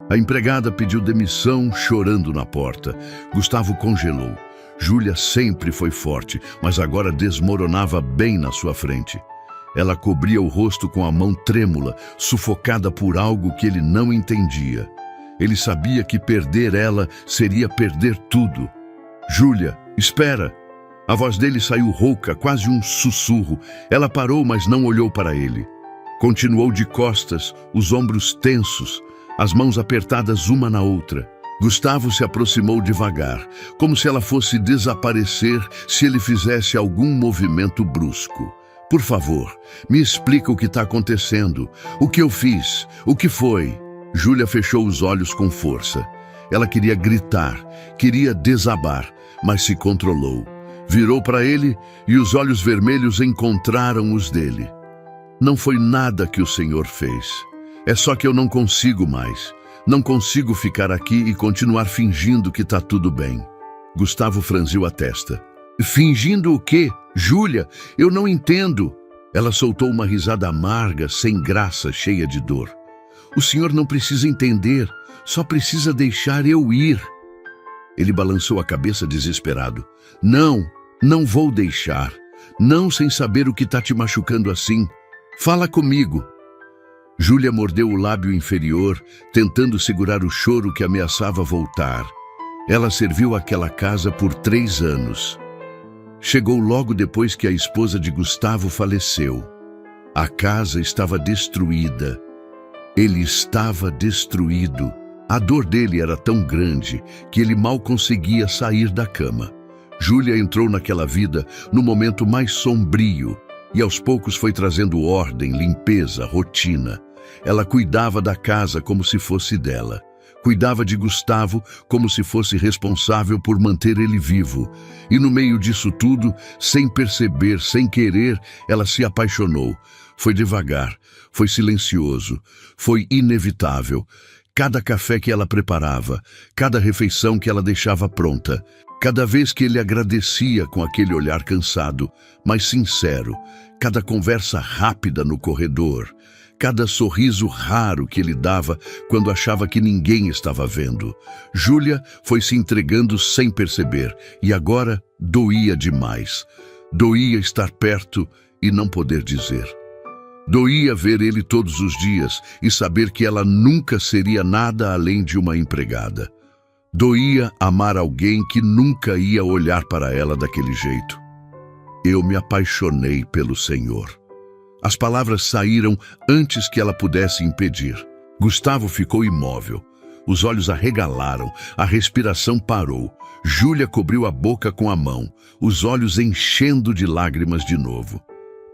A empregada pediu demissão, chorando na porta. Gustavo congelou. Júlia sempre foi forte, mas agora desmoronava bem na sua frente. Ela cobria o rosto com a mão trêmula, sufocada por algo que ele não entendia. Ele sabia que perder ela seria perder tudo. Júlia, espera! A voz dele saiu rouca, quase um sussurro. Ela parou, mas não olhou para ele. Continuou de costas, os ombros tensos, as mãos apertadas uma na outra. Gustavo se aproximou devagar, como se ela fosse desaparecer se ele fizesse algum movimento brusco. Por favor, me explica o que está acontecendo. O que eu fiz? O que foi? Júlia fechou os olhos com força. Ela queria gritar, queria desabar, mas se controlou. Virou para ele e os olhos vermelhos encontraram os dele. Não foi nada que o Senhor fez. É só que eu não consigo mais. Não consigo ficar aqui e continuar fingindo que está tudo bem. Gustavo franziu a testa. Fingindo o quê? Júlia, eu não entendo. Ela soltou uma risada amarga, sem graça, cheia de dor. O senhor não precisa entender, só precisa deixar eu ir. Ele balançou a cabeça desesperado. Não, não vou deixar. Não sem saber o que está te machucando assim. Fala comigo. Júlia mordeu o lábio inferior, tentando segurar o choro que ameaçava voltar. Ela serviu aquela casa por 3 anos. Chegou logo depois que a esposa de Gustavo faleceu. A casa estava destruída. Ele estava destruído. A dor dele era tão grande que ele mal conseguia sair da cama. Júlia entrou naquela vida no momento mais sombrio e aos poucos foi trazendo ordem, limpeza, rotina. Ela cuidava da casa como se fosse dela. Cuidava de Gustavo como se fosse responsável por manter ele vivo. E no meio disso tudo, sem perceber, sem querer, ela se apaixonou. Foi devagar, foi silencioso, foi inevitável. Cada café que ela preparava, cada refeição que ela deixava pronta, cada vez que ele agradecia com aquele olhar cansado, mas sincero, cada conversa rápida no corredor, cada sorriso raro que ele dava quando achava que ninguém estava vendo. Júlia foi se entregando sem perceber e agora doía demais. Doía estar perto e não poder dizer. Doía ver ele todos os dias e saber que ela nunca seria nada além de uma empregada. Doía amar alguém que nunca ia olhar para ela daquele jeito. Eu me apaixonei pelo Senhor. As palavras saíram antes que ela pudesse impedir. Gustavo ficou imóvel. Os olhos arregalaram, a respiração parou. Júlia cobriu a boca com a mão, os olhos enchendo de lágrimas de novo.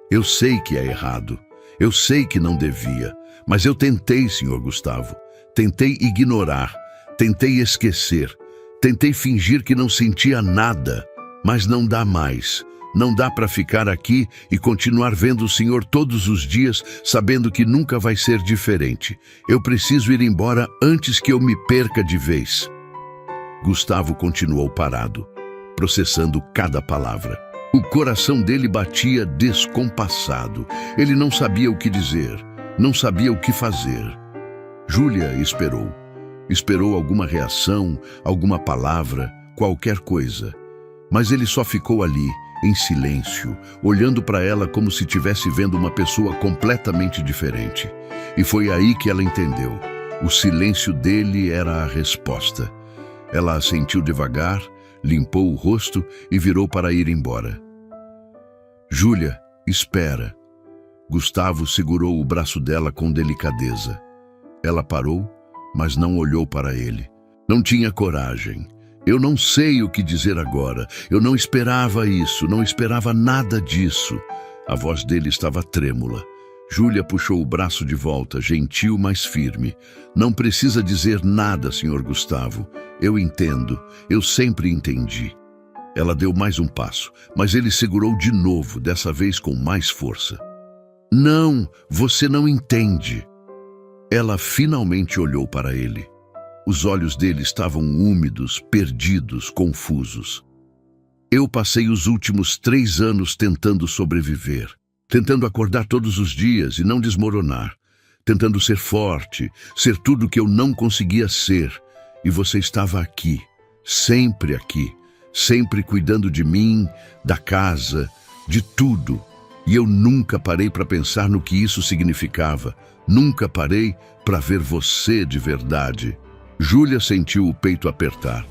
Eu sei que é errado. Eu sei que não devia. Mas eu tentei, Sr. Gustavo. Tentei ignorar. Tentei esquecer. Tentei fingir que não sentia nada. Mas não dá mais. Não dá para ficar aqui e continuar vendo o senhor todos os dias, sabendo que nunca vai ser diferente. Eu preciso ir embora antes que eu me perca de vez. Gustavo continuou parado, processando cada palavra. O coração dele batia descompassado. Ele não sabia o que dizer, não sabia o que fazer. Júlia esperou. Esperou alguma reação, alguma palavra, qualquer coisa. Mas ele só ficou ali, em silêncio, olhando para ela como se estivesse vendo uma pessoa completamente diferente. E foi aí que ela entendeu. O silêncio dele era a resposta. Ela assentiu devagar, limpou o rosto e virou para ir embora. Júlia, espera. Gustavo segurou o braço dela com delicadeza. Ela parou, mas não olhou para ele. Não tinha coragem. Eu não sei o que dizer agora. Eu não esperava isso, não esperava nada disso. A voz dele estava trêmula. Júlia puxou o braço de volta, gentil, mas firme. Não precisa dizer nada, Sr. Gustavo. Eu entendo. Eu sempre entendi. Ela deu mais um passo, mas ele segurou de novo, dessa vez com mais força. Não, você não entende. Ela finalmente olhou para ele. Os olhos dele estavam úmidos, perdidos, confusos. Eu passei os últimos 3 anos tentando sobreviver, tentando acordar todos os dias e não desmoronar, tentando ser forte, ser tudo que eu não conseguia ser. E você estava aqui, sempre cuidando de mim, da casa, de tudo. E eu nunca parei para pensar no que isso significava. Nunca parei para ver você de verdade. Júlia sentiu o peito apertar.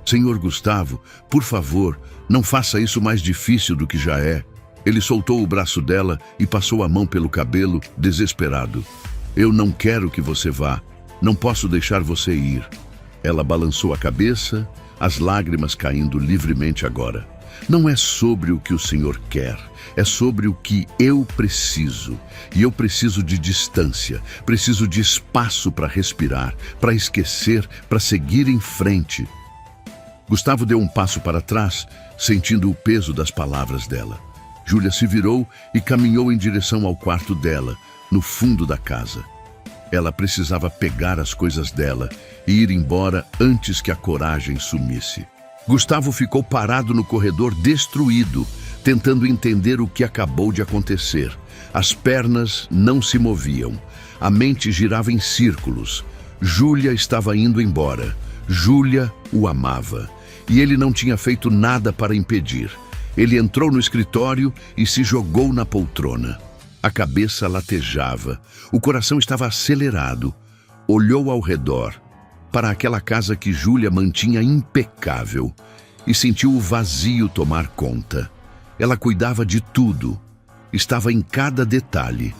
Senhor Gustavo, por favor, não faça isso mais difícil do que já é. Ele soltou o braço dela e passou a mão pelo cabelo, desesperado. Eu não quero que você vá. Não posso deixar você ir. Ela balançou a cabeça, as lágrimas caindo livremente agora. Não é sobre o que o Senhor quer, é sobre o que eu preciso. E eu preciso de distância, preciso de espaço para respirar, para esquecer, para seguir em frente. Gustavo deu um passo para trás, sentindo o peso das palavras dela. Júlia se virou e caminhou em direção ao quarto dela, no fundo da casa. Ela precisava pegar as coisas dela e ir embora antes que a coragem sumisse. Gustavo ficou parado no corredor, destruído, tentando entender o que acabou de acontecer. As pernas não se moviam, a mente girava em círculos. Júlia estava indo embora. Júlia o amava, e ele não tinha feito nada para impedir. Ele entrou no escritório e se jogou na poltrona. A cabeça latejava, o coração estava acelerado. Olhou ao redor, para aquela casa que Júlia mantinha impecável, e sentiu o vazio tomar conta. Ela cuidava de tudo, estava em cada detalhe,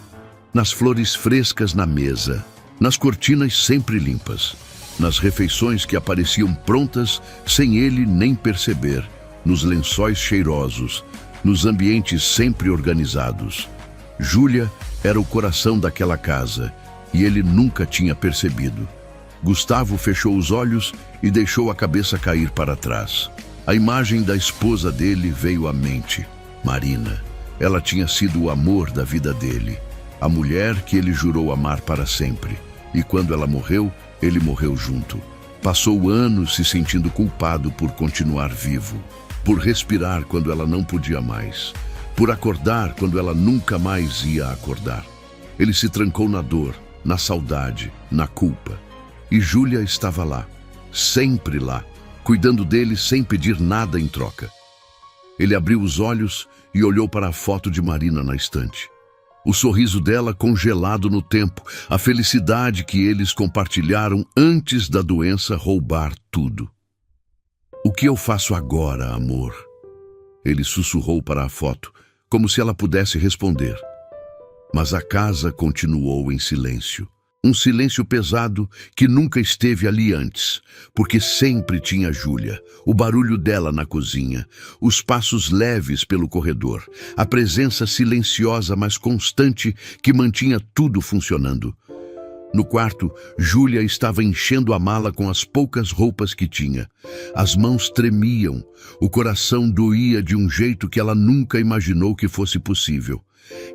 nas flores frescas na mesa, nas cortinas sempre limpas, nas refeições que apareciam prontas sem ele nem perceber, nos lençóis cheirosos, nos ambientes sempre organizados. Júlia era o coração daquela casa e ele nunca tinha percebido. Gustavo fechou os olhos e deixou a cabeça cair para trás. A imagem da esposa dele veio à mente. Marina. Ela tinha sido o amor da vida dele, a mulher que ele jurou amar para sempre. E quando ela morreu, ele morreu junto. Passou anos se sentindo culpado por continuar vivo, por respirar quando ela não podia mais, por acordar quando ela nunca mais ia acordar. Ele se trancou na dor, na saudade, na culpa. E Júlia estava lá, sempre lá, cuidando dele sem pedir nada em troca. Ele abriu os olhos e olhou para a foto de Marina na estante. O sorriso dela congelado no tempo, a felicidade que eles compartilharam antes da doença roubar tudo. O que eu faço agora, amor? Ele sussurrou para a foto, como se ela pudesse responder. Mas a casa continuou em silêncio. Um silêncio pesado que nunca esteve ali antes, porque sempre tinha Júlia, o barulho dela na cozinha, os passos leves pelo corredor, a presença silenciosa mas constante que mantinha tudo funcionando. No quarto, Júlia estava enchendo a mala com as poucas roupas que tinha. As mãos tremiam, o coração doía de um jeito que ela nunca imaginou que fosse possível.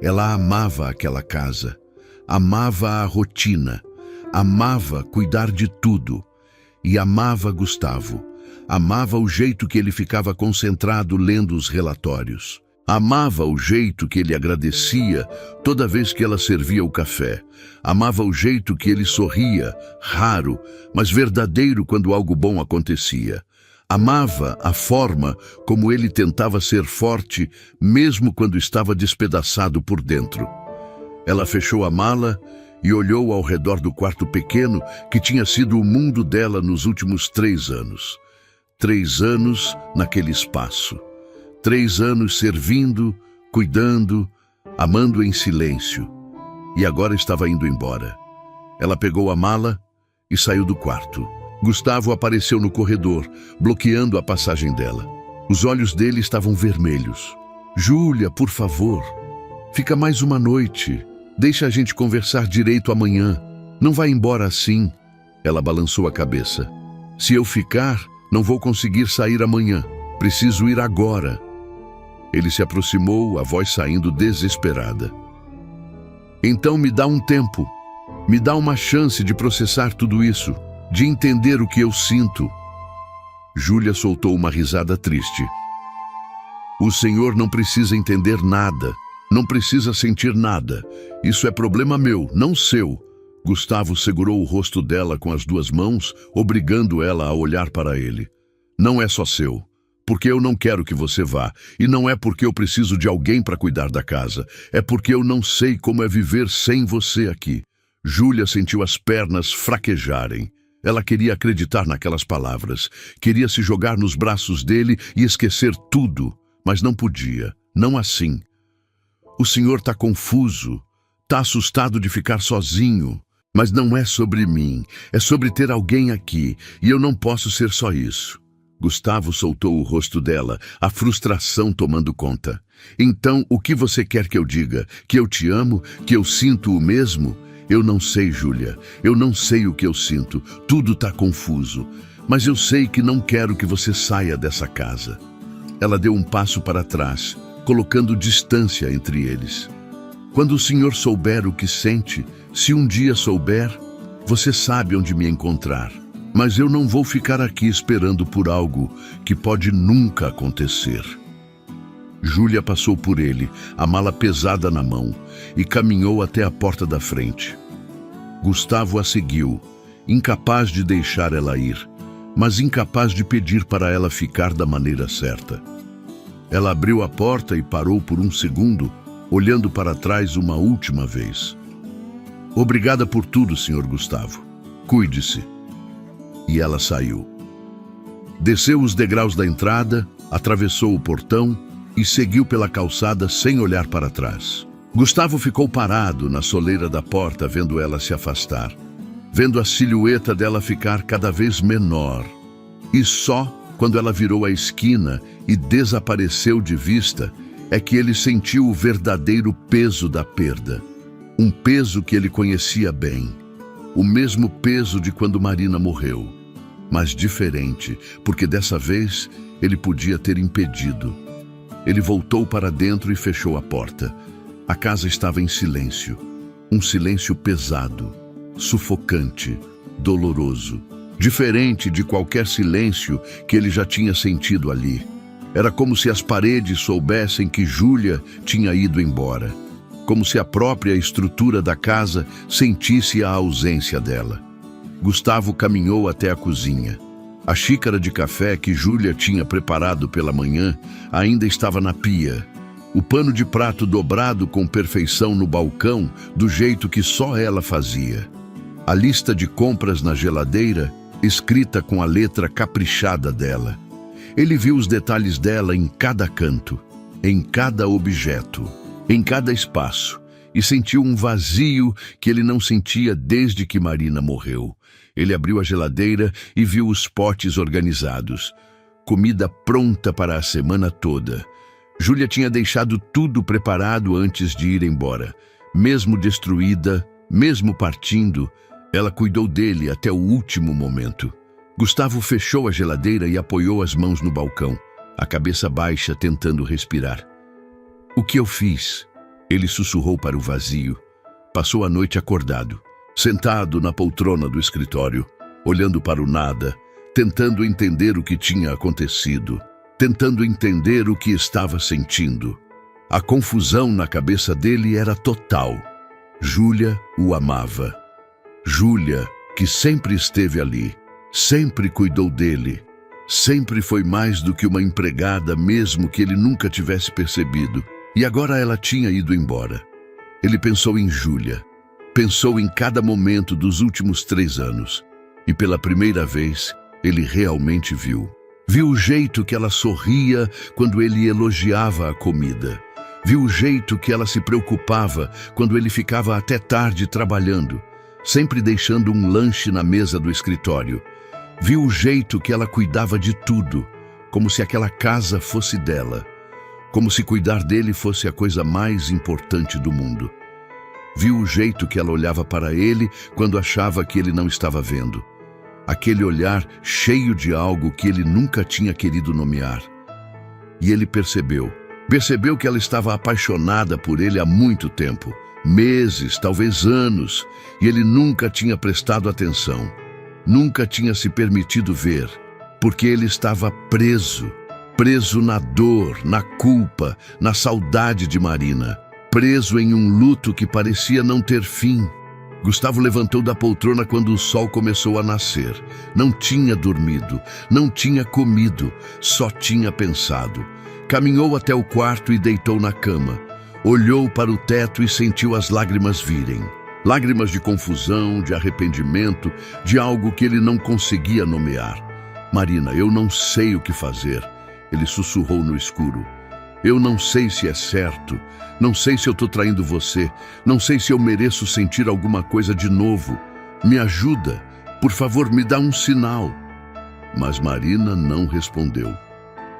Ela amava aquela casa. Amava a rotina, amava cuidar de tudo e amava Gustavo. Amava o jeito que ele ficava concentrado lendo os relatórios. Amava o jeito que ele agradecia toda vez que ela servia o café. Amava o jeito que ele sorria, raro, mas verdadeiro quando algo bom acontecia. Amava a forma como ele tentava ser forte, mesmo quando estava despedaçado por dentro. Ela fechou a mala e olhou ao redor do quarto pequeno que tinha sido o mundo dela nos últimos 3 anos. 3 anos naquele espaço. 3 anos servindo, cuidando, amando em silêncio. E agora estava indo embora. Ela pegou a mala e saiu do quarto. Gustavo apareceu no corredor, bloqueando a passagem dela. Os olhos dele estavam vermelhos. Júlia, por favor, fica mais uma noite. Deixa a gente conversar direito amanhã. Não vai embora assim. Ela balançou a cabeça. Se eu ficar, não vou conseguir sair amanhã. Preciso ir agora. Ele se aproximou, a voz saindo desesperada. Então me dá um tempo. Me dá uma chance de processar tudo isso, de entender o que eu sinto. Júlia soltou uma risada triste. O senhor não precisa entender nada. Não precisa sentir nada. Isso é problema meu, não seu. Gustavo segurou o rosto dela com as duas mãos, obrigando ela a olhar para ele. Não é só seu. Porque eu não quero que você vá. E não é porque eu preciso de alguém para cuidar da casa. É porque eu não sei como é viver sem você aqui. Júlia sentiu as pernas fraquejarem. Ela queria acreditar naquelas palavras. Queria se jogar nos braços dele e esquecer tudo. Mas não podia. Não assim. O senhor está confuso. Está assustado de ficar sozinho. Mas não é sobre mim. É sobre ter alguém aqui. E eu não posso ser só isso. Gustavo soltou o rosto dela, a frustração tomando conta. Então, o que você quer que eu diga? Que eu te amo? Que eu sinto o mesmo? Eu não sei, Júlia. Eu não sei o que eu sinto. Tudo está confuso. Mas eu sei que não quero que você saia dessa casa. Ela deu um passo para trás, colocando distância entre eles. Quando o senhor souber o que sente, se um dia souber, você sabe onde me encontrar. Mas eu não vou ficar aqui esperando por algo que pode nunca acontecer. Júlia passou por ele, a mala pesada na mão, e caminhou até a porta da frente. Gustavo a seguiu, incapaz de deixar ela ir, mas incapaz de pedir para ela ficar da maneira certa. Ela abriu a porta e parou por um segundo, olhando para trás uma última vez. Obrigada por tudo, Sr. Gustavo. Cuide-se. E ela saiu. Desceu os degraus da entrada, atravessou o portão e seguiu pela calçada sem olhar para trás. Gustavo ficou parado na soleira da porta, vendo ela se afastar, vendo a silhueta dela ficar cada vez menor. E só quando ela virou a esquina e desapareceu de vista, é que ele sentiu o verdadeiro peso da perda. Um peso que ele conhecia bem. O mesmo peso de quando Marina morreu. Mas diferente, porque dessa vez ele podia ter impedido. Ele voltou para dentro e fechou a porta. A casa estava em silêncio. Um silêncio pesado, sufocante, doloroso. Diferente de qualquer silêncio que ele já tinha sentido ali. Era como se as paredes soubessem que Júlia tinha ido embora. Como se a própria estrutura da casa sentisse a ausência dela. Gustavo caminhou até a cozinha. A xícara de café que Júlia tinha preparado pela manhã ainda estava na pia. O pano de prato dobrado com perfeição no balcão, do jeito que só ela fazia. A lista de compras na geladeira, escrita com a letra caprichada dela. Ele viu os detalhes dela em cada canto, em cada objeto, em cada espaço, e sentiu um vazio que ele não sentia desde que Marina morreu. Ele abriu a geladeira e viu os potes organizados. Comida pronta para a semana toda. Júlia tinha deixado tudo preparado antes de ir embora. Mesmo destruída, mesmo partindo, ela cuidou dele até o último momento. Gustavo fechou a geladeira e apoiou as mãos no balcão, a cabeça baixa, tentando respirar. O que eu fiz? Ele sussurrou para o vazio. Passou a noite acordado, sentado na poltrona do escritório, olhando para o nada, tentando entender o que tinha acontecido, tentando entender o que estava sentindo. A confusão na cabeça dele era total. Júlia o amava. Júlia, que sempre esteve ali, sempre cuidou dele, sempre foi mais do que uma empregada, mesmo que ele nunca tivesse percebido. E agora ela tinha ido embora. Ele pensou em Júlia. Pensou em cada momento dos últimos 3 anos. E pela primeira vez, ele realmente viu. Viu o jeito que ela sorria quando ele elogiava a comida. Viu o jeito que ela se preocupava quando ele ficava até tarde trabalhando, sempre deixando um lanche na mesa do escritório. Viu o jeito que ela cuidava de tudo, como se aquela casa fosse dela. Como se cuidar dele fosse a coisa mais importante do mundo. Viu o jeito que ela olhava para ele quando achava que ele não estava vendo. Aquele olhar cheio de algo que ele nunca tinha querido nomear. E ele percebeu que ela estava apaixonada por ele há muito tempo. Meses, talvez anos, e ele nunca tinha prestado atenção. Nunca tinha se permitido ver, porque ele estava preso na dor, na culpa, na saudade de Marina. preso em um luto que parecia não ter fim. Gustavo levantou da poltrona quando o sol começou a nascer. Não tinha dormido, não tinha comido, só tinha pensado. Caminhou até o quarto e deitou na cama. Olhou para o teto e sentiu as lágrimas virem. Lágrimas de confusão, de arrependimento, de algo que ele não conseguia nomear. Marina, eu não sei o que fazer, ele sussurrou no escuro. Eu não sei se é certo, não sei se eu estou traindo você, não sei se eu mereço sentir alguma coisa de novo. Me ajuda, por favor, me dá um sinal. Mas Marina não respondeu.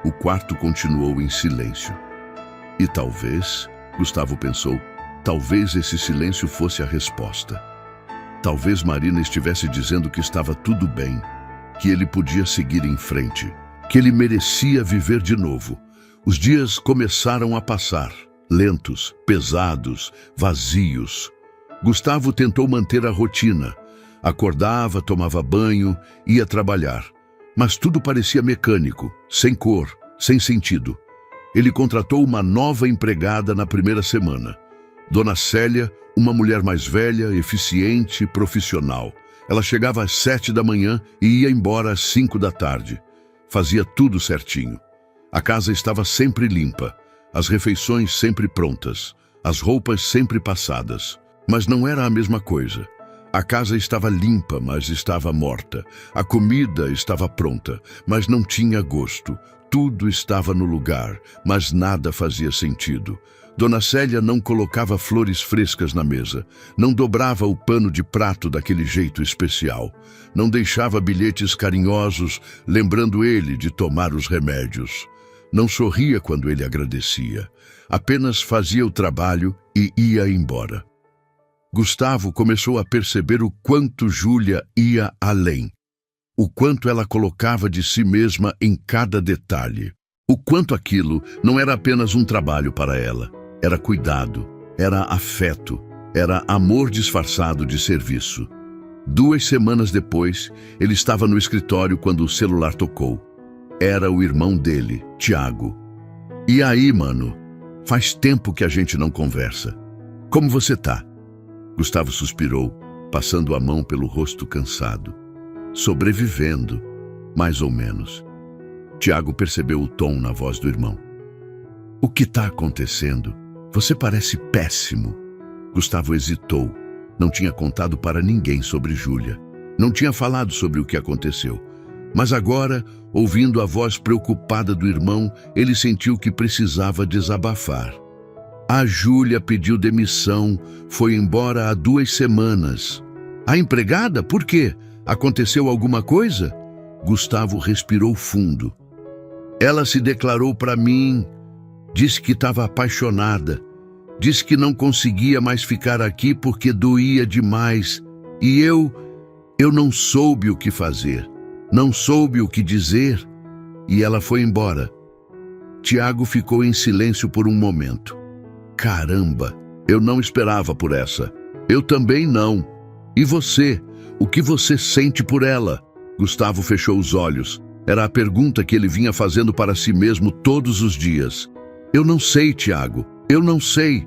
O quarto continuou em silêncio. E talvez, Gustavo pensou, talvez esse silêncio fosse a resposta. Talvez Marina estivesse dizendo que estava tudo bem, que ele podia seguir em frente, que ele merecia viver de novo. Os dias começaram a passar, lentos, pesados, vazios. Gustavo tentou manter a rotina. Acordava, tomava banho, ia trabalhar. Mas tudo parecia mecânico, sem cor, sem sentido. Ele contratou uma nova empregada na primeira semana. Dona Célia, uma mulher mais velha, eficiente, profissional. Ela chegava às 7 da manhã e ia embora às 5 da tarde. Fazia tudo certinho. A casa estava sempre limpa, as refeições sempre prontas, as roupas sempre passadas. Mas não era a mesma coisa. A casa estava limpa, mas estava morta. A comida estava pronta, mas não tinha gosto. Tudo estava no lugar, mas nada fazia sentido. Dona Célia não colocava flores frescas na mesa, não dobrava o pano de prato daquele jeito especial, não deixava bilhetes carinhosos lembrando ele de tomar os remédios. Não sorria quando ele agradecia, apenas fazia o trabalho e ia embora. Gustavo começou a perceber o quanto Júlia ia além, o quanto ela colocava de si mesma em cada detalhe, o quanto aquilo não era apenas um trabalho para ela, era cuidado, era afeto, era amor disfarçado de serviço. 2 semanas depois, ele estava no escritório quando o celular tocou. Era o irmão dele, Tiago. E aí, mano? Faz tempo que a gente não conversa. Como você tá? Gustavo suspirou, passando a mão pelo rosto cansado. Sobrevivendo, mais ou menos. Tiago percebeu o tom na voz do irmão. O que está acontecendo? Você parece péssimo. Gustavo hesitou. Não tinha contado para ninguém sobre Júlia. Não tinha falado sobre o que aconteceu. Mas agora, ouvindo a voz preocupada do irmão, ele sentiu que precisava desabafar. A Júlia pediu demissão, foi embora há 2 semanas. A empregada? Por quê? Aconteceu alguma coisa? Gustavo respirou fundo. Ela se declarou para mim, disse que estava apaixonada, disse que não conseguia mais ficar aqui porque doía demais. E eu não soube o que fazer, não soube o que dizer, e ela foi embora. Tiago ficou em silêncio por um momento. Caramba, eu não esperava por essa. Eu também não. E você? O que você sente por ela? Gustavo fechou os olhos. Era a pergunta que ele vinha fazendo para si mesmo todos os dias. Eu não sei, Tiago. Eu não sei.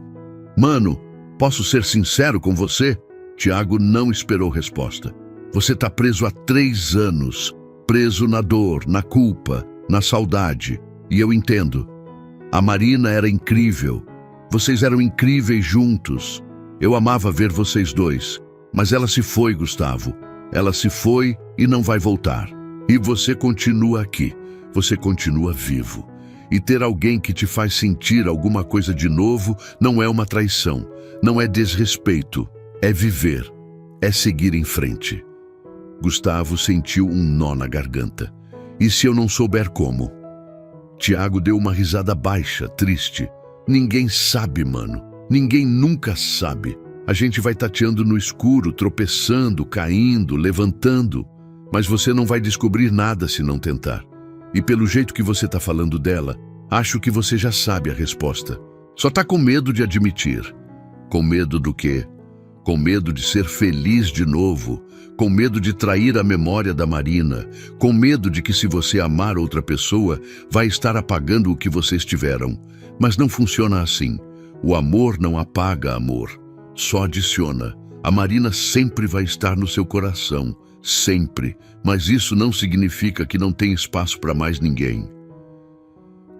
Mano, posso ser sincero com você? Tiago não esperou resposta. Você está preso há 3 anos. Preso na dor, na culpa, na saudade. E eu entendo. A Marina era incrível. Vocês eram incríveis juntos. Eu amava ver vocês dois. Mas ela se foi, Gustavo. Ela se foi e não vai voltar. E você continua aqui. Você continua vivo. E ter alguém que te faz sentir alguma coisa de novo não é uma traição. Não é desrespeito. É viver. É seguir em frente. Gustavo sentiu um nó na garganta. E se eu não souber como? Tiago deu uma risada baixa, triste. Ninguém sabe, mano. Ninguém nunca sabe. A gente vai tateando no escuro, tropeçando, caindo, levantando. Mas você não vai descobrir nada se não tentar. E pelo jeito que você está falando dela, acho que você já sabe a resposta. Só está com medo de admitir. Com medo do quê? Com medo de ser feliz de novo. Com medo de trair a memória da Marina. Com medo de que se você amar outra pessoa, vai estar apagando o que vocês tiveram. Mas não funciona assim. O amor não apaga amor, só adiciona. A Marina sempre vai estar no seu coração, sempre, mas isso não significa que não tem espaço para mais ninguém.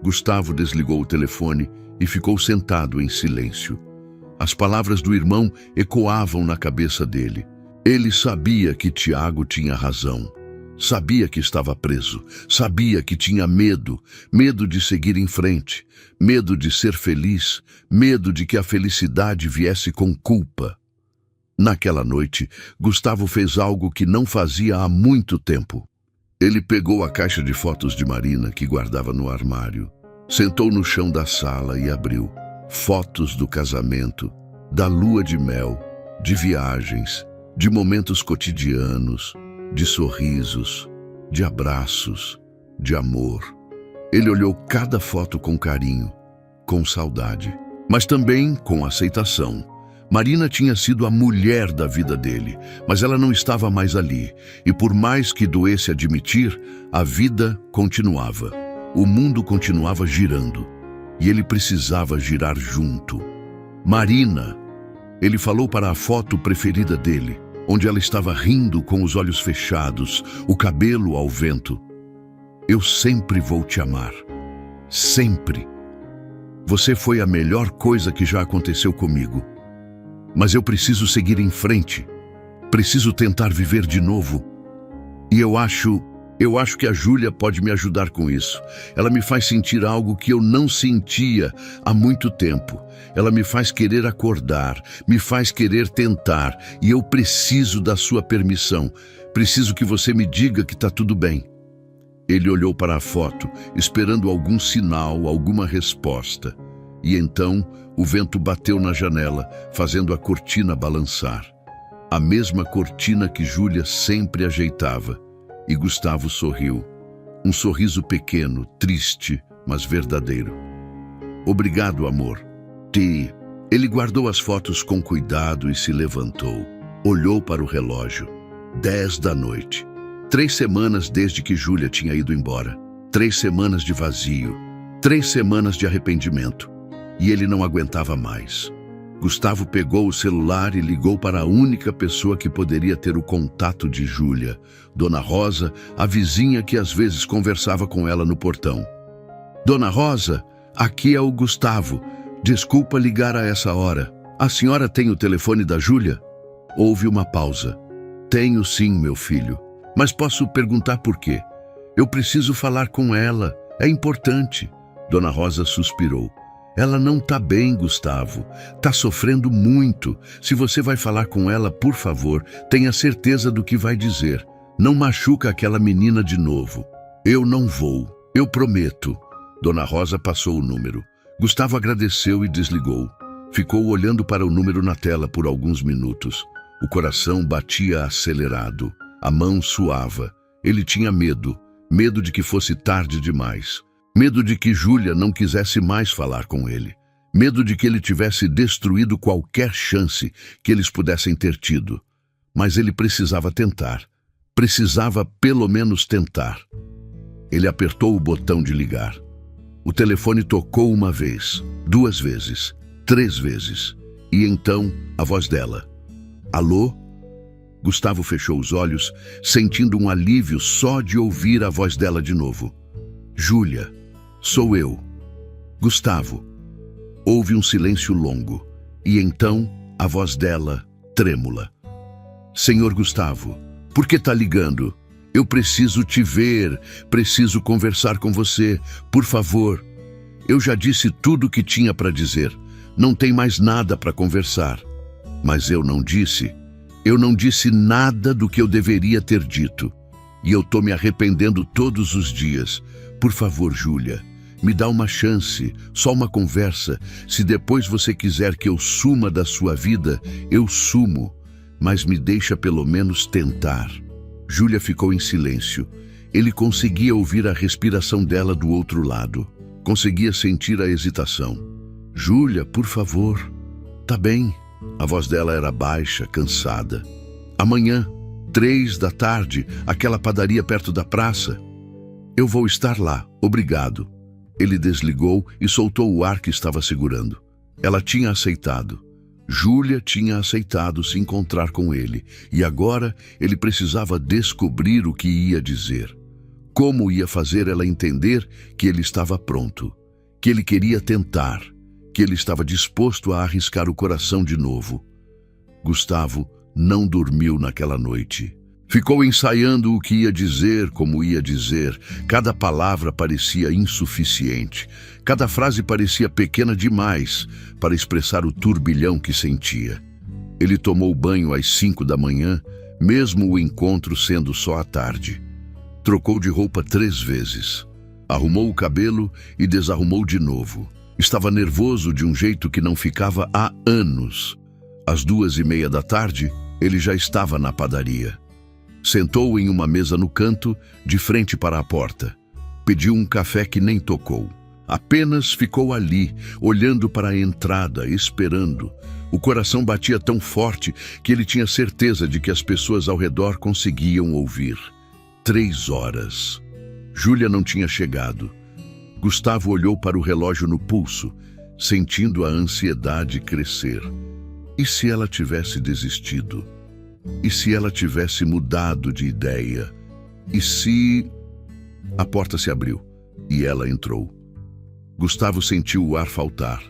Gustavo desligou o telefone e ficou sentado em silêncio. As palavras do irmão ecoavam na cabeça dele. Ele sabia que Tiago tinha razão. Sabia que estava preso. Sabia que tinha medo. Medo de seguir em frente. Medo de ser feliz. Medo de que a felicidade viesse com culpa. Naquela noite, Gustavo fez algo que não fazia há muito tempo. Ele pegou a caixa de fotos de Marina que guardava no armário, sentou no chão da sala e abriu. Fotos do casamento, da lua de mel, de viagens, de momentos cotidianos, de sorrisos, de abraços, de amor. Ele olhou cada foto com carinho, com saudade, mas também com aceitação. Marina tinha sido a mulher da vida dele, mas ela não estava mais ali. E por mais que doesse admitir, a vida continuava. O mundo continuava girando. E ele precisava girar junto. Marina! Ele falou para a foto preferida dele, onde ela estava rindo com os olhos fechados, o cabelo ao vento. Eu sempre vou te amar. Sempre. Você foi a melhor coisa que já aconteceu comigo. Mas eu preciso seguir em frente. Preciso tentar viver de novo. E eu acho que a Júlia pode me ajudar com isso. Ela me faz sentir algo que eu não sentia há muito tempo. Ela me faz querer acordar, me faz querer tentar. E eu preciso da sua permissão. Preciso que você me diga que está tudo bem. Ele olhou para a foto, esperando algum sinal, alguma resposta. E então o vento bateu na janela, fazendo a cortina balançar. A mesma cortina que Júlia sempre ajeitava. E Gustavo sorriu. Um sorriso pequeno, triste, mas verdadeiro. Obrigado, amor. Ele guardou as fotos com cuidado e se levantou. Olhou para o relógio. 10 da noite. 3 semanas desde que Júlia tinha ido embora. 3 semanas de vazio. 3 semanas de arrependimento. E ele não aguentava mais. Gustavo pegou o celular e ligou para a única pessoa que poderia ter o contato de Júlia, Dona Rosa, a vizinha que às vezes conversava com ela no portão. Dona Rosa, aqui é o Gustavo. Desculpa ligar a essa hora. A senhora tem o telefone da Júlia? Houve uma pausa. Tenho sim, meu filho. Mas posso perguntar por quê? Eu preciso falar com ela. É importante. Dona Rosa suspirou. Ela não está bem, Gustavo. Está sofrendo muito. Se você vai falar com ela, por favor, tenha certeza do que vai dizer. Não machuca aquela menina de novo. Eu não vou. Eu prometo. Dona Rosa passou o número. Gustavo agradeceu e desligou. Ficou olhando para o número na tela por alguns minutos. O coração batia acelerado. A mão suava. Ele tinha medo. Medo de que fosse tarde demais. Medo de que Júlia não quisesse mais falar com ele. Medo de que ele tivesse destruído qualquer chance que eles pudessem ter tido. Mas ele precisava tentar. Precisava pelo menos tentar. Ele apertou o botão de ligar. O telefone tocou uma vez, 2 vezes, 3 vezes. E então, a voz dela. Alô? Gustavo fechou os olhos, sentindo um alívio só de ouvir a voz dela de novo. Júlia. Sou eu. Gustavo. Houve um silêncio longo, e então a voz dela, trêmula. Senhor Gustavo, por que está ligando? Eu preciso te ver, preciso conversar com você, por favor. Eu já disse tudo o que tinha para dizer, não tem mais nada para conversar. Mas eu não disse nada do que eu deveria ter dito. E eu estou me arrependendo todos os dias. Por favor, Júlia. Me dá uma chance, só uma conversa. Se depois você quiser que eu suma da sua vida, eu sumo. Mas me deixa pelo menos tentar. Júlia ficou em silêncio. Ele conseguia ouvir a respiração dela do outro lado. Conseguia sentir a hesitação. Júlia, por favor. Tá bem. A voz dela era baixa, cansada. Amanhã, 3 da tarde, aquela padaria perto da praça. Eu vou estar lá, obrigado. Ele desligou e soltou o ar que estava segurando. Ela tinha aceitado. Júlia tinha aceitado se encontrar com ele, e agora ele precisava descobrir o que ia dizer. Como ia fazer ela entender que ele estava pronto, que ele queria tentar, que ele estava disposto a arriscar o coração de novo. Gustavo não dormiu naquela noite. Ficou ensaiando o que ia dizer, como ia dizer. Cada palavra parecia insuficiente. Cada frase parecia pequena demais para expressar o turbilhão que sentia. Ele tomou banho às 5 da manhã, mesmo o encontro sendo só à tarde. Trocou de roupa 3 vezes. Arrumou o cabelo e desarrumou de novo. Estava nervoso de um jeito que não ficava há anos. Às 2:30 da tarde, ele já estava na padaria. Sentou em uma mesa no canto, de frente para a porta. Pediu um café que nem tocou. Apenas ficou ali, olhando para a entrada, esperando. O coração batia tão forte que ele tinha certeza de que as pessoas ao redor conseguiam ouvir. 3 horas. Júlia não tinha chegado. Gustavo olhou para o relógio no pulso, sentindo a ansiedade crescer. E se ela tivesse desistido? E se ela tivesse mudado de ideia? E se... A porta se abriu e ela entrou. Gustavo sentiu o ar faltar.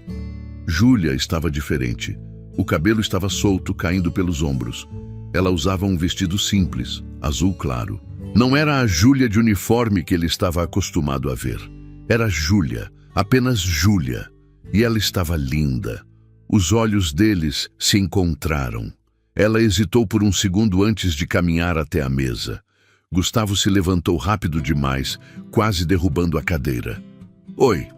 Júlia estava diferente. O cabelo estava solto, caindo pelos ombros. Ela usava um vestido simples, azul claro. Não era a Júlia de uniforme que ele estava acostumado a ver. Era Júlia, apenas Júlia. E ela estava linda. Os olhos deles se encontraram. Ela hesitou por um segundo antes de caminhar até a mesa. Gustavo se levantou rápido demais, quase derrubando a cadeira. Oi.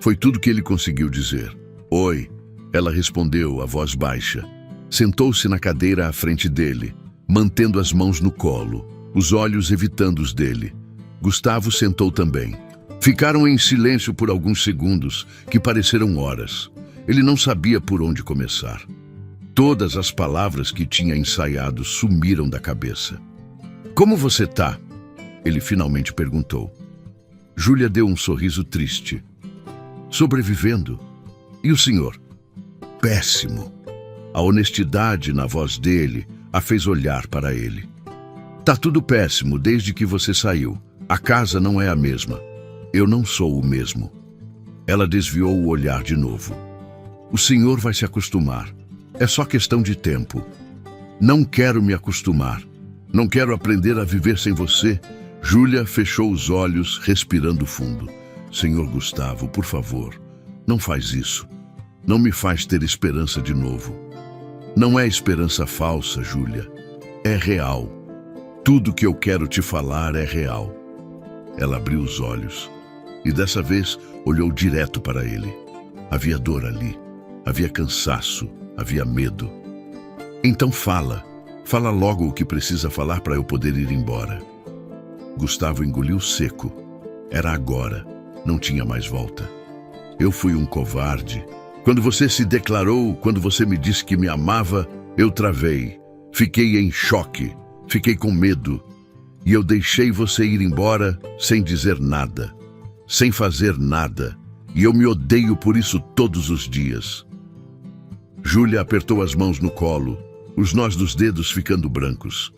Foi tudo que ele conseguiu dizer. Oi. Ela respondeu, a voz baixa. Sentou-se na cadeira à frente dele, mantendo as mãos no colo, os olhos evitando os dele. Gustavo sentou também. Ficaram em silêncio por alguns segundos, que pareceram horas. Ele não sabia por onde começar. Todas as palavras que tinha ensaiado sumiram da cabeça. Como você tá? Ele finalmente perguntou. Júlia deu um sorriso triste. Sobrevivendo. E o senhor? Péssimo. A honestidade na voz dele a fez olhar para ele. Tá tudo péssimo desde que você saiu. A casa não é a mesma. Eu não sou o mesmo. Ela desviou o olhar de novo. O senhor vai se acostumar. É só questão de tempo. Não quero me acostumar. Não quero aprender a viver sem você. Júlia fechou os olhos, respirando fundo. Senhor Gustavo, por favor, não faz isso. Não me faz ter esperança de novo. Não é esperança falsa, Júlia. É real. Tudo que eu quero te falar é real. Ela abriu os olhos e dessa vez olhou direto para ele. Havia dor ali. Havia cansaço. Havia medo. Então fala logo o que precisa falar para eu poder ir embora. Gustavo engoliu seco. Era agora, não tinha mais volta. Eu fui um covarde. Quando você se declarou, quando você me disse que me amava, eu travei. Fiquei em choque, fiquei com medo. E eu deixei você ir embora sem dizer nada, sem fazer nada. E eu me odeio por isso todos os dias. Júlia apertou as mãos no colo, os nós dos dedos ficando brancos.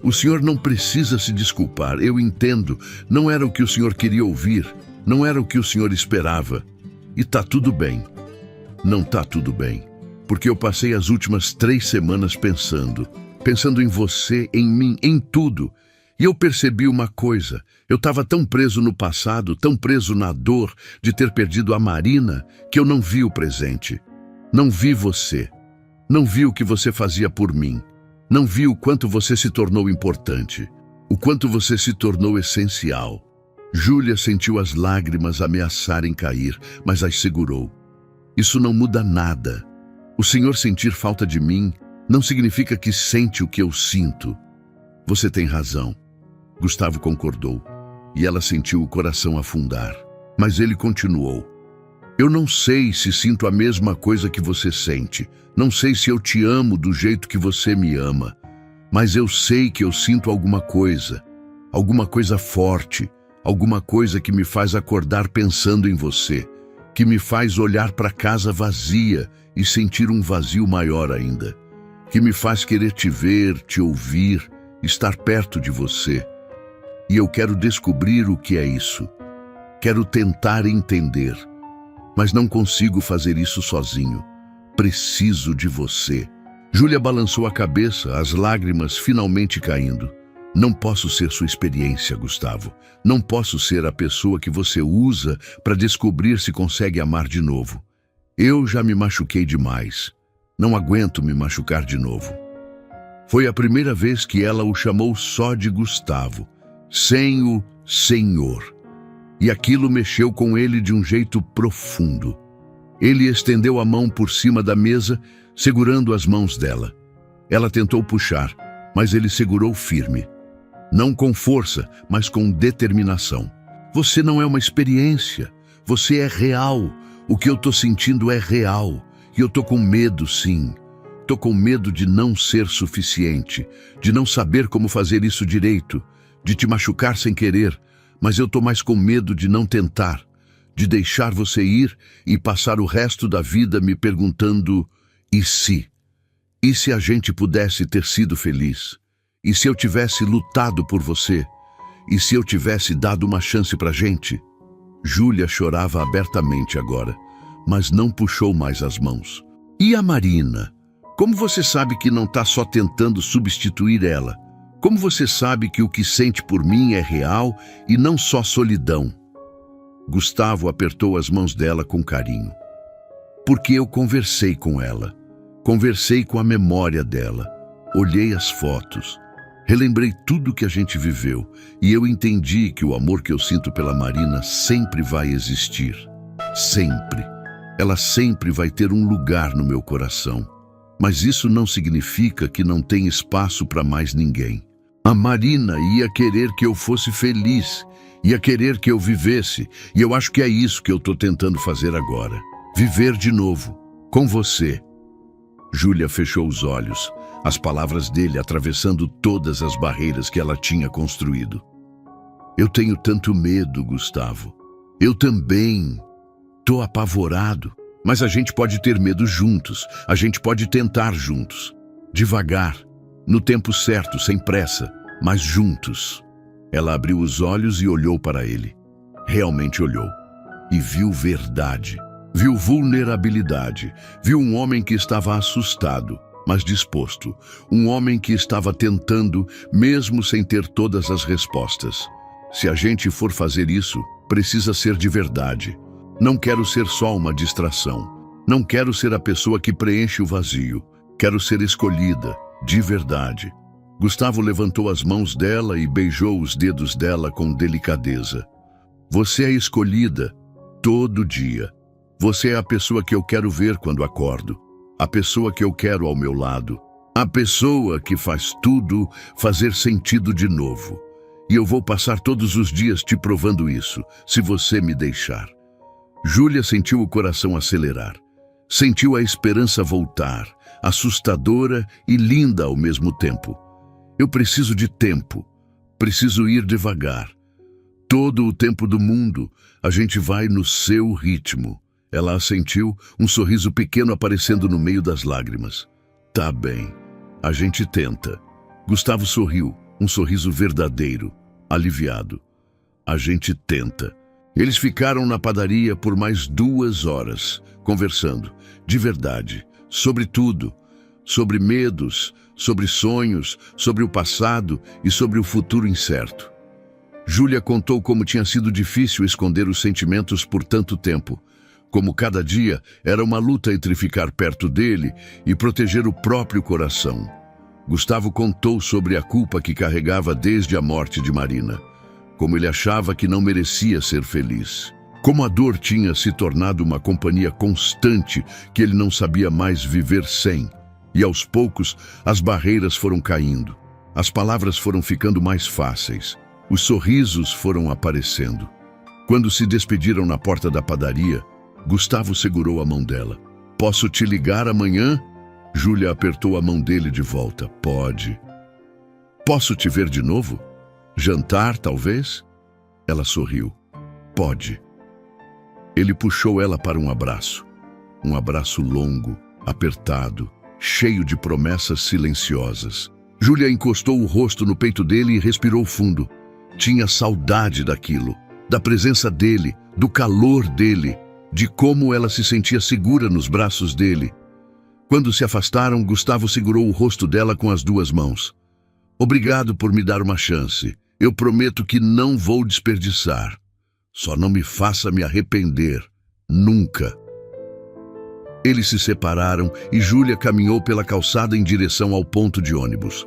O senhor não precisa se desculpar, eu entendo. Não era o que o senhor queria ouvir, não era o que o senhor esperava. E tá tudo bem. Não tá tudo bem, porque eu passei as últimas 3 semanas pensando em você, em mim, em tudo. E eu percebi uma coisa, eu estava tão preso no passado, tão preso na dor de ter perdido a Marina, que eu não vi o presente. Não vi você. Não vi o que você fazia por mim. Não vi o quanto você se tornou importante. O quanto você se tornou essencial. Júlia sentiu as lágrimas ameaçarem cair, mas as segurou. Isso não muda nada. O senhor sentir falta de mim não significa que sente o que eu sinto. Você tem razão. Gustavo concordou, e ela sentiu o coração afundar. Mas ele continuou. Eu não sei se sinto a mesma coisa que você sente. Não sei se eu te amo do jeito que você me ama. Mas eu sei que eu sinto alguma coisa forte, alguma coisa que me faz acordar pensando em você. que me faz olhar para a casa vazia e sentir um vazio maior ainda, que me faz querer te ver, te ouvir, estar perto de você. E eu quero descobrir o que é isso. Quero tentar entender, mas não consigo fazer isso sozinho. Preciso de você. Júlia balançou a cabeça, as lágrimas finalmente caindo. Não posso ser sua experiência, Gustavo. Não posso ser a pessoa que você usa para descobrir se consegue amar de novo. Eu já me machuquei demais. Não aguento me machucar de novo. Foi a primeira vez que ela o chamou só de Gustavo, sem o Senhor. E aquilo mexeu com ele de um jeito profundo. Ele estendeu a mão por cima da mesa, segurando as mãos dela. Ela tentou puxar, mas ele segurou firme. Não com força, mas com determinação. Você não é uma experiência, você é real. O que eu tô sentindo é real. E eu tô com medo, sim. Tô com medo de não ser suficiente, de não saber como fazer isso direito, de te machucar sem querer, mas eu tô mais com medo de não tentar, de deixar você ir e passar o resto da vida me perguntando: e se? E se a gente pudesse ter sido feliz? E se eu tivesse lutado por você? E se eu tivesse dado uma chance pra gente? Júlia chorava abertamente agora, mas não puxou mais as mãos. E a Marina? Como você sabe que não tá só tentando substituir ela? Como você sabe que o que sente por mim é real e não só solidão? Gustavo apertou as mãos dela com carinho. Porque eu conversei com ela. Conversei com a memória dela. Olhei as fotos. Relembrei tudo que a gente viveu. E eu entendi que o amor que eu sinto pela Marina sempre vai existir. Sempre. Ela sempre vai ter um lugar no meu coração. Mas isso não significa que não tem espaço para mais ninguém. A Marina ia querer que eu fosse feliz, ia querer que eu vivesse, e eu acho que é isso que eu estou tentando fazer agora. Viver de novo, com você. Júlia fechou os olhos, as palavras dele atravessando todas as barreiras que ela tinha construído. Eu tenho tanto medo, Gustavo. Eu também. Tô apavorado. Mas a gente pode ter medo juntos, a gente pode tentar juntos. Devagar, no tempo certo, sem pressa, mas juntos. Ela abriu os olhos e olhou para ele. Realmente olhou. E viu verdade. Viu vulnerabilidade. Viu um homem que estava assustado, mas disposto. Um homem que estava tentando, mesmo sem ter todas as respostas. Se a gente for fazer isso, precisa ser de verdade. Não quero ser só uma distração. Não quero ser a pessoa que preenche o vazio. Quero ser escolhida, de verdade. Gustavo levantou as mãos dela e beijou os dedos dela com delicadeza. Você é escolhida, todo dia. Você é a pessoa que eu quero ver quando acordo. A pessoa que eu quero ao meu lado. A pessoa que faz tudo fazer sentido de novo. E eu vou passar todos os dias te provando isso, se você me deixar. Júlia sentiu o coração acelerar. Sentiu a esperança voltar, assustadora e linda ao mesmo tempo. Eu preciso de tempo. Preciso ir devagar. Todo o tempo do mundo, a gente vai no seu ritmo. Ela assentiu, um sorriso pequeno aparecendo no meio das lágrimas. Tá bem. A gente tenta. Gustavo sorriu, um sorriso verdadeiro, aliviado. A gente tenta. Eles ficaram na padaria por mais 2 horas, conversando, de verdade, sobre tudo, sobre medos, sobre sonhos, sobre o passado e sobre o futuro incerto. Júlia contou como tinha sido difícil esconder os sentimentos por tanto tempo, como cada dia era uma luta entre ficar perto dele e proteger o próprio coração. Gustavo contou sobre a culpa que carregava desde a morte de Marina. Como ele achava que não merecia ser feliz. Como a dor tinha se tornado uma companhia constante que ele não sabia mais viver sem. E aos poucos, as barreiras foram caindo. As palavras foram ficando mais fáceis. Os sorrisos foram aparecendo. Quando se despediram na porta da padaria, Gustavo segurou a mão dela. Posso te ligar amanhã? Júlia apertou a mão dele de volta. Pode. Posso te ver de novo? Jantar, talvez? Ela sorriu. Pode. Ele puxou ela para um abraço longo, apertado, cheio de promessas silenciosas. Júlia encostou o rosto no peito dele e respirou fundo. Tinha saudade daquilo, da presença dele, do calor dele, de como ela se sentia segura nos braços dele. Quando se afastaram, Gustavo segurou o rosto dela com as duas mãos. Obrigado por me dar uma chance. Eu prometo que não vou desperdiçar. Só não me faça me arrepender. Nunca. Eles se separaram e Júlia caminhou pela calçada em direção ao ponto de ônibus.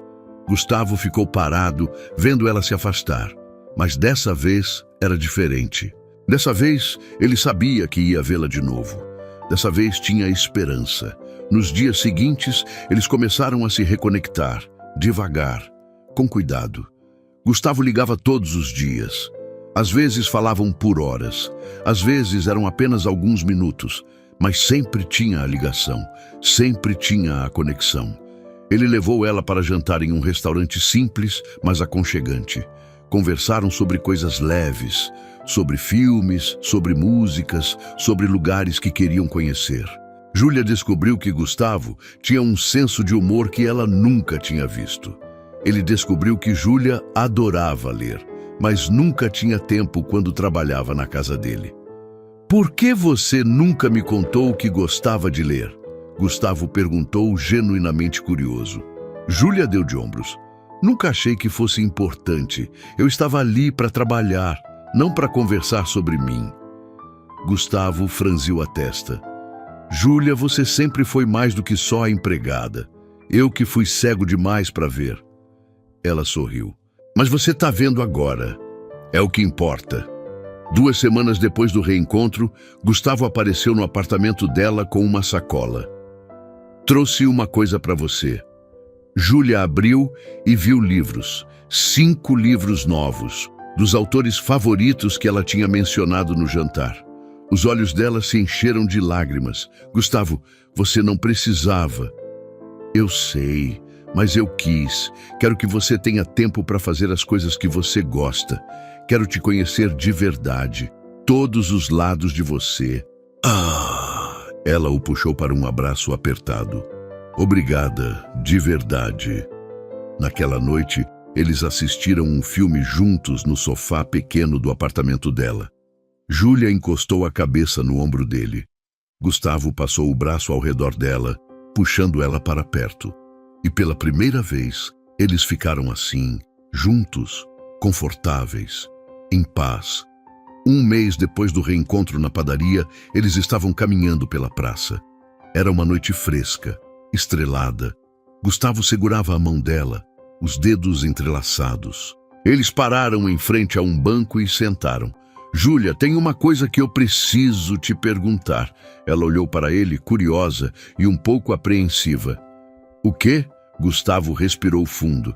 Gustavo ficou parado, vendo ela se afastar. Mas dessa vez era diferente. Dessa vez, ele sabia que ia vê-la de novo. Dessa vez tinha esperança. Nos dias seguintes, eles começaram a se reconectar, devagar, com cuidado. Gustavo ligava todos os dias. Às vezes falavam por horas, às vezes eram apenas alguns minutos, mas sempre tinha a ligação, sempre tinha a conexão. Ele levou ela para jantar em um restaurante simples, mas aconchegante. Conversaram sobre coisas leves, sobre filmes, sobre músicas, sobre lugares que queriam conhecer. Júlia descobriu que Gustavo tinha um senso de humor que ela nunca tinha visto. Ele descobriu que Júlia adorava ler, mas nunca tinha tempo quando trabalhava na casa dele. Por que você nunca me contou que gostava de ler? Gustavo perguntou, genuinamente curioso. Júlia deu de ombros. Nunca achei que fosse importante. Eu estava ali para trabalhar, não para conversar sobre mim. Gustavo franziu a testa. Júlia, você sempre foi mais do que só a empregada. Eu que fui cego demais para ver. Ela sorriu. Mas você está vendo agora. É o que importa. 2 semanas depois do reencontro, Gustavo apareceu no apartamento dela com uma sacola. Trouxe uma coisa para você. Júlia abriu e viu livros. 5 livros novos, dos autores favoritos que ela tinha mencionado no jantar. Os olhos dela se encheram de lágrimas. Gustavo, você não precisava. Eu sei, mas eu quis. Quero que você tenha tempo para fazer as coisas que você gosta. Quero te conhecer de verdade. Todos os lados de você. Ela o puxou para um abraço apertado. Obrigada, de verdade. Naquela noite, eles assistiram um filme juntos no sofá pequeno do apartamento dela. Júlia encostou a cabeça no ombro dele. Gustavo passou o braço ao redor dela, puxando ela para perto. E pela primeira vez, eles ficaram assim, juntos, confortáveis, em paz. 1 mês depois do reencontro na padaria, eles estavam caminhando pela praça. Era uma noite fresca, estrelada. Gustavo segurava a mão dela, os dedos entrelaçados. Eles pararam em frente a um banco e sentaram. Júlia, tem uma coisa que eu preciso te perguntar. Ela olhou para ele, curiosa e um pouco apreensiva. O quê? Gustavo respirou fundo.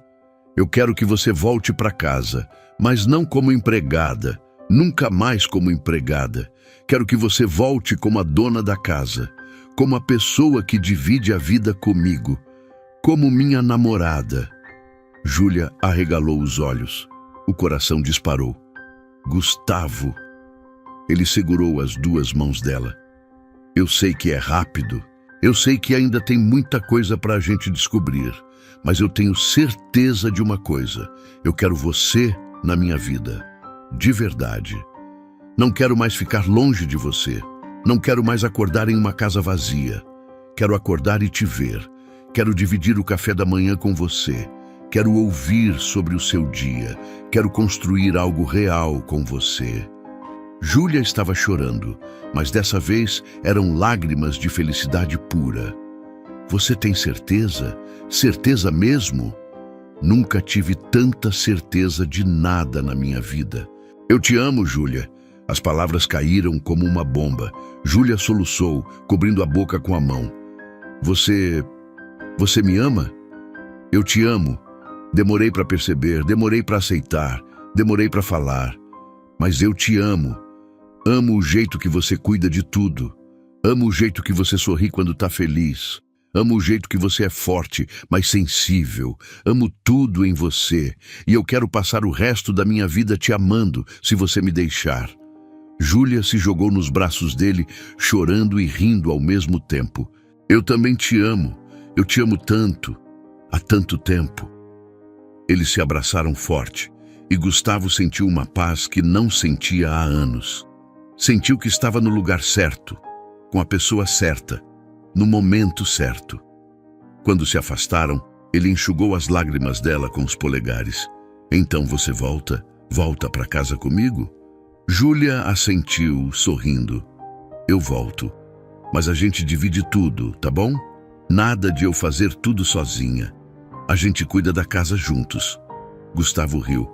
Eu quero que você volte para casa, mas não como empregada. Nunca mais como empregada. Quero que você volte como a dona da casa, como a pessoa que divide a vida comigo, como minha namorada. Júlia arregalou os olhos. O coração disparou. Gustavo. Ele segurou as 2 mãos dela. Eu sei que é rápido. Eu sei que ainda tem muita coisa para a gente descobrir. Mas eu tenho certeza de uma coisa. Eu quero você na minha vida. De verdade. Não quero mais ficar longe de você. Não quero mais acordar em uma casa vazia. Quero acordar e te ver. Quero dividir o café da manhã com você. Quero ouvir sobre o seu dia. Quero construir algo real com você. Júlia estava chorando, mas dessa vez eram lágrimas de felicidade pura. Você tem certeza? Certeza mesmo? Nunca tive tanta certeza de nada na minha vida. Eu te amo, Júlia. As palavras caíram como uma bomba. Júlia soluçou, cobrindo a boca com a mão. Você me ama? Eu te amo. Demorei para perceber, demorei para aceitar, demorei para falar. Mas eu te amo. Amo o jeito que você cuida de tudo. Amo o jeito que você sorri quando está feliz. Amo o jeito que você é forte, mas sensível. Amo tudo em você. E eu quero passar o resto da minha vida te amando, se você me deixar. Júlia se jogou nos braços dele, chorando e rindo ao mesmo tempo. Eu também te amo. Eu te amo tanto. Há tanto tempo. Eles se abraçaram forte e Gustavo sentiu uma paz que não sentia há anos. Sentiu que estava no lugar certo, com a pessoa certa, no momento certo. Quando se afastaram, ele enxugou as lágrimas dela com os polegares. Então você volta? Volta para casa comigo? Júlia assentiu, sorrindo. Eu volto. Mas a gente divide tudo, tá bom? Nada de eu fazer tudo sozinha. A gente cuida da casa juntos. Gustavo riu.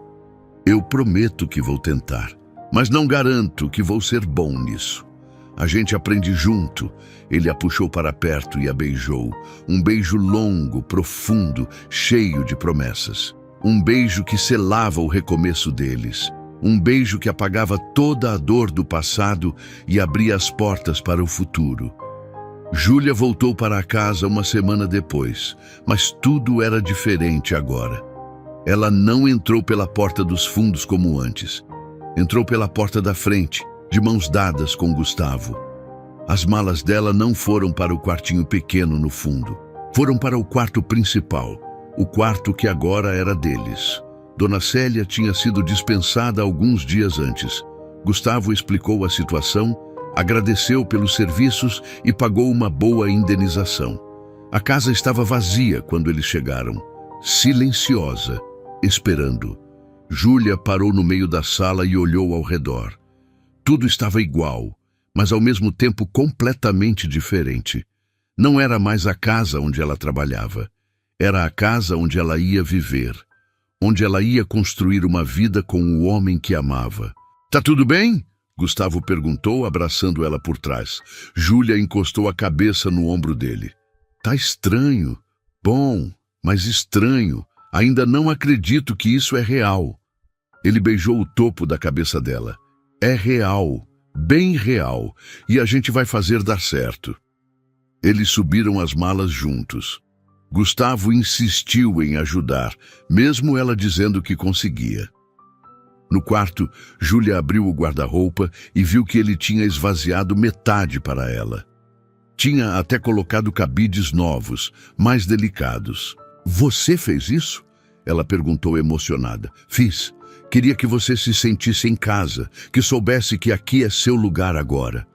Eu prometo que vou tentar, mas não garanto que vou ser bom nisso. A gente aprende junto. Ele a puxou para perto e a beijou. Um beijo longo, profundo, cheio de promessas. Um beijo que selava o recomeço deles. Um beijo que apagava toda a dor do passado e abria as portas para o futuro. Júlia voltou para casa uma semana depois, mas tudo era diferente agora. Ela não entrou pela porta dos fundos como antes. Entrou pela porta da frente, de mãos dadas com Gustavo. As malas dela não foram para o quartinho pequeno no fundo. Foram para o quarto principal, o quarto que agora era deles. Dona Célia tinha sido dispensada alguns dias antes. Gustavo explicou a situação, agradeceu pelos serviços e pagou uma boa indenização. A casa estava vazia quando eles chegaram, silenciosa, esperando. Júlia parou no meio da sala e olhou ao redor. Tudo estava igual, mas ao mesmo tempo completamente diferente. Não era mais a casa onde ela trabalhava. Era a casa onde ela ia viver, onde ela ia construir uma vida com o homem que amava. Tá tudo bem? Gustavo perguntou, abraçando ela por trás. Júlia encostou a cabeça no ombro dele. Tá estranho. Bom, mas estranho. Ainda não acredito que isso é real. Ele beijou o topo da cabeça dela. É real, bem real, e a gente vai fazer dar certo. Eles subiram as malas juntos. Gustavo insistiu em ajudar, mesmo ela dizendo que conseguia. No quarto, Júlia abriu o guarda-roupa e viu que ele tinha esvaziado metade para ela. Tinha até colocado cabides novos, mais delicados. Você fez isso? Ela perguntou emocionada. Fiz. Queria que você se sentisse em casa, que soubesse que aqui é seu lugar agora.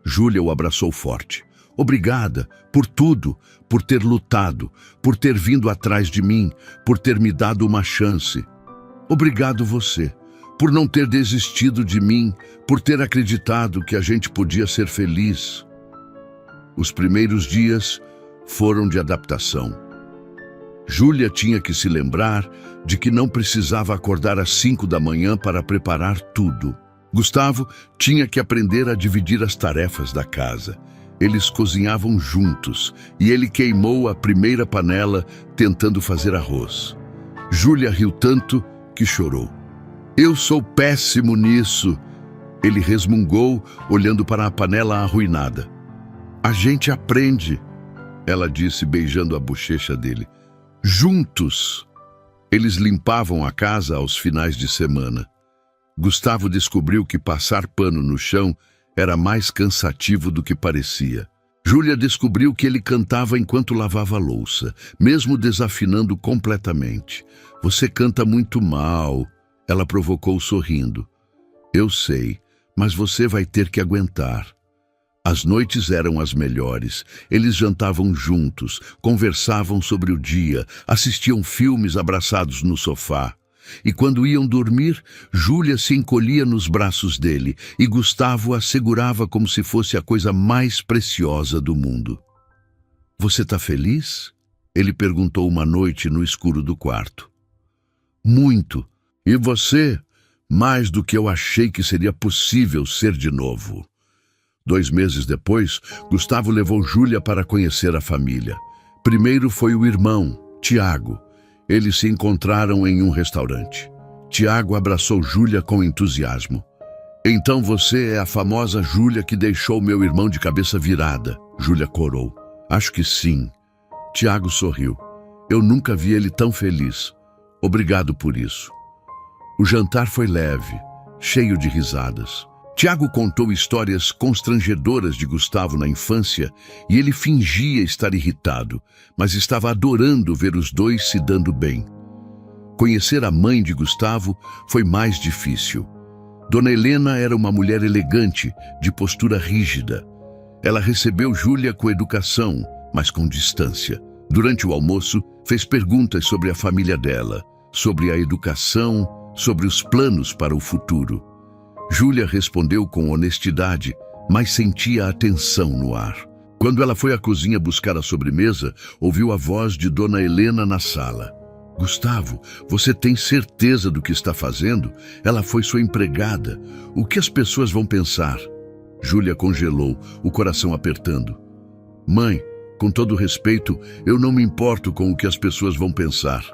Júlia o abraçou forte. Obrigada por tudo, por ter lutado, por ter vindo atrás de mim, por ter me dado uma chance. Obrigado você, por não ter desistido de mim, por ter acreditado que a gente podia ser feliz. Os primeiros dias foram de adaptação. Júlia tinha que se lembrar de que não precisava acordar às 5 da manhã para preparar tudo. Gustavo tinha que aprender a dividir as tarefas da casa. Eles cozinhavam juntos e ele queimou a primeira panela tentando fazer arroz. Júlia riu tanto que chorou. Eu sou péssimo nisso, ele resmungou, olhando para a panela arruinada. A gente aprende, ela disse, beijando a bochecha dele. Juntos. Eles limpavam a casa aos finais de semana. Gustavo descobriu que passar pano no chão era mais cansativo do que parecia. Júlia descobriu que ele cantava enquanto lavava a louça, mesmo desafinando completamente. Você canta muito mal, ela provocou sorrindo. Eu sei, mas você vai ter que aguentar. As noites eram as melhores. Eles jantavam juntos, conversavam sobre o dia, assistiam filmes abraçados no sofá. E quando iam dormir, Júlia se encolhia nos braços dele e Gustavo a segurava como se fosse a coisa mais preciosa do mundo. Você tá feliz? Ele perguntou uma noite no escuro do quarto. Muito. E você? Mais do que eu achei que seria possível ser de novo. 2 meses depois, Gustavo levou Júlia para conhecer a família. Primeiro foi o irmão, Tiago. Eles se encontraram em um restaurante. Tiago abraçou Júlia com entusiasmo. Então você é a famosa Júlia que deixou meu irmão de cabeça virada, Júlia corou. Acho que sim. Tiago sorriu. Eu nunca vi ele tão feliz. Obrigado por isso. O jantar foi leve, cheio de risadas. Tiago contou histórias constrangedoras de Gustavo na infância e ele fingia estar irritado, mas estava adorando ver os dois se dando bem. Conhecer a mãe de Gustavo foi mais difícil. Dona Helena era uma mulher elegante, de postura rígida. Ela recebeu Júlia com educação, mas com distância. Durante o almoço, fez perguntas sobre a família dela, sobre a educação, sobre os planos para o futuro. Júlia respondeu com honestidade, mas sentia a tensão no ar. Quando ela foi à cozinha buscar a sobremesa, ouviu a voz de Dona Helena na sala. Gustavo, você tem certeza do que está fazendo? Ela foi sua empregada. O que as pessoas vão pensar? Júlia congelou, o coração apertando. Mãe, com todo respeito, eu não me importo com o que as pessoas vão pensar.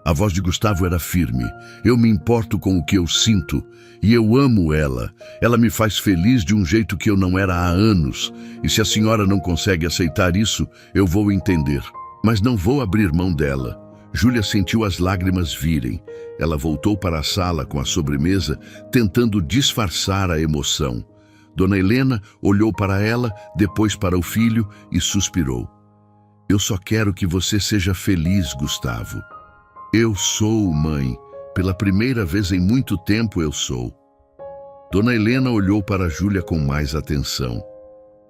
A voz de Gustavo era firme. Eu me importo com o que eu sinto e eu amo ela. Ela me faz feliz de um jeito que eu não era há anos. E se a senhora não consegue aceitar isso, eu vou entender. Mas não vou abrir mão dela. Júlia sentiu as lágrimas virem. Ela voltou para a sala com a sobremesa, tentando disfarçar a emoção. Dona Helena olhou para ela, depois para o filho e suspirou. Eu só quero que você seja feliz, Gustavo. Eu sou, mãe. Pela primeira vez em muito tempo eu sou. Dona Helena olhou para Júlia com mais atenção.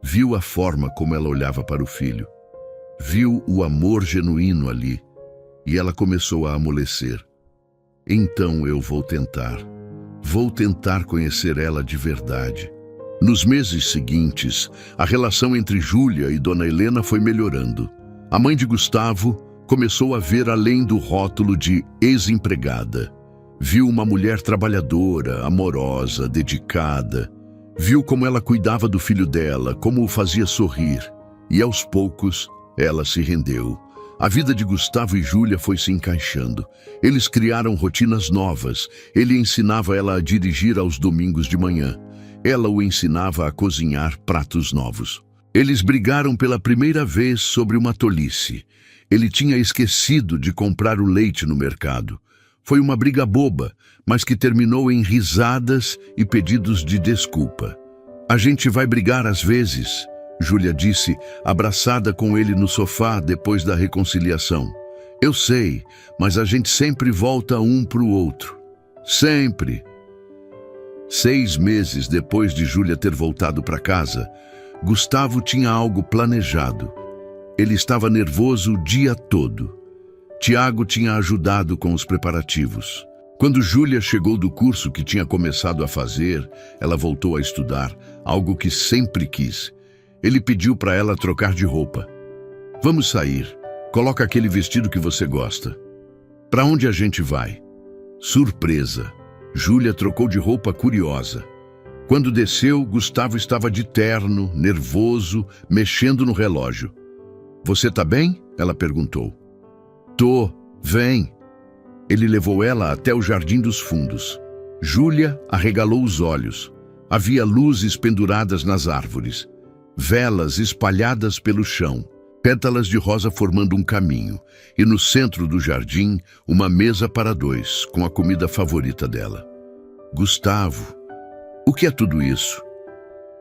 Viu a forma como ela olhava para o filho. Viu o amor genuíno ali. E ela começou a amolecer. Então eu vou tentar. Vou tentar conhecer ela de verdade. Nos meses seguintes, a relação entre Júlia e Dona Helena foi melhorando. A mãe de Gustavo começou a ver além do rótulo de ex-empregada. Viu uma mulher trabalhadora, amorosa, dedicada. Viu como ela cuidava do filho dela, como o fazia sorrir. E aos poucos, ela se rendeu. A vida de Gustavo e Júlia foi se encaixando. Eles criaram rotinas novas. Ele ensinava ela a dirigir aos domingos de manhã. Ela o ensinava a cozinhar pratos novos. Eles brigaram pela primeira vez sobre uma tolice. Ele tinha esquecido de comprar o leite no mercado. Foi uma briga boba, mas que terminou em risadas e pedidos de desculpa. A gente vai brigar às vezes, Júlia disse, abraçada com ele no sofá depois da reconciliação. Eu sei, mas a gente sempre volta um para o outro. Sempre. 6 meses depois de Júlia ter voltado para casa, Gustavo tinha algo planejado. Ele estava nervoso o dia todo. Tiago tinha ajudado com os preparativos. Quando Júlia chegou do curso que tinha começado a fazer, ela voltou a estudar, algo que sempre quis. Ele pediu para ela trocar de roupa. Vamos sair. Coloca aquele vestido que você gosta. Para onde a gente vai? Surpresa. Júlia trocou de roupa curiosa. Quando desceu, Gustavo estava de terno, nervoso, mexendo no relógio. Você tá bem? Ela perguntou. Tô, vem. Ele levou ela até o Jardim dos Fundos. Júlia arregalou os olhos. Havia luzes penduradas nas árvores, velas espalhadas pelo chão, pétalas de rosa formando um caminho, e no centro do jardim, uma mesa para 2, com a comida favorita dela. Gustavo, o que é tudo isso?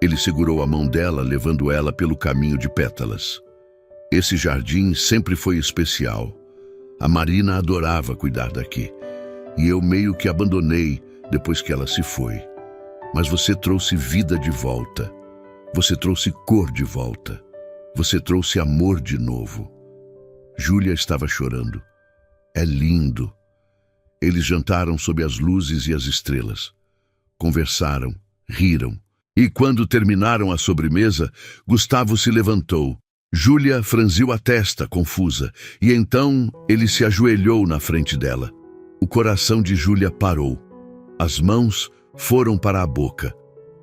Ele segurou a mão dela, levando ela pelo caminho de pétalas. Esse jardim sempre foi especial. A Marina adorava cuidar daqui. E eu meio que abandonei depois que ela se foi. Mas você trouxe vida de volta. Você trouxe cor de volta. Você trouxe amor de novo. Júlia estava chorando. É lindo. Eles jantaram sob as luzes e as estrelas. Conversaram, riram. E quando terminaram a sobremesa, Gustavo se levantou. Júlia franziu a testa, confusa, e então ele se ajoelhou na frente dela. O coração de Júlia parou. As mãos foram para a boca.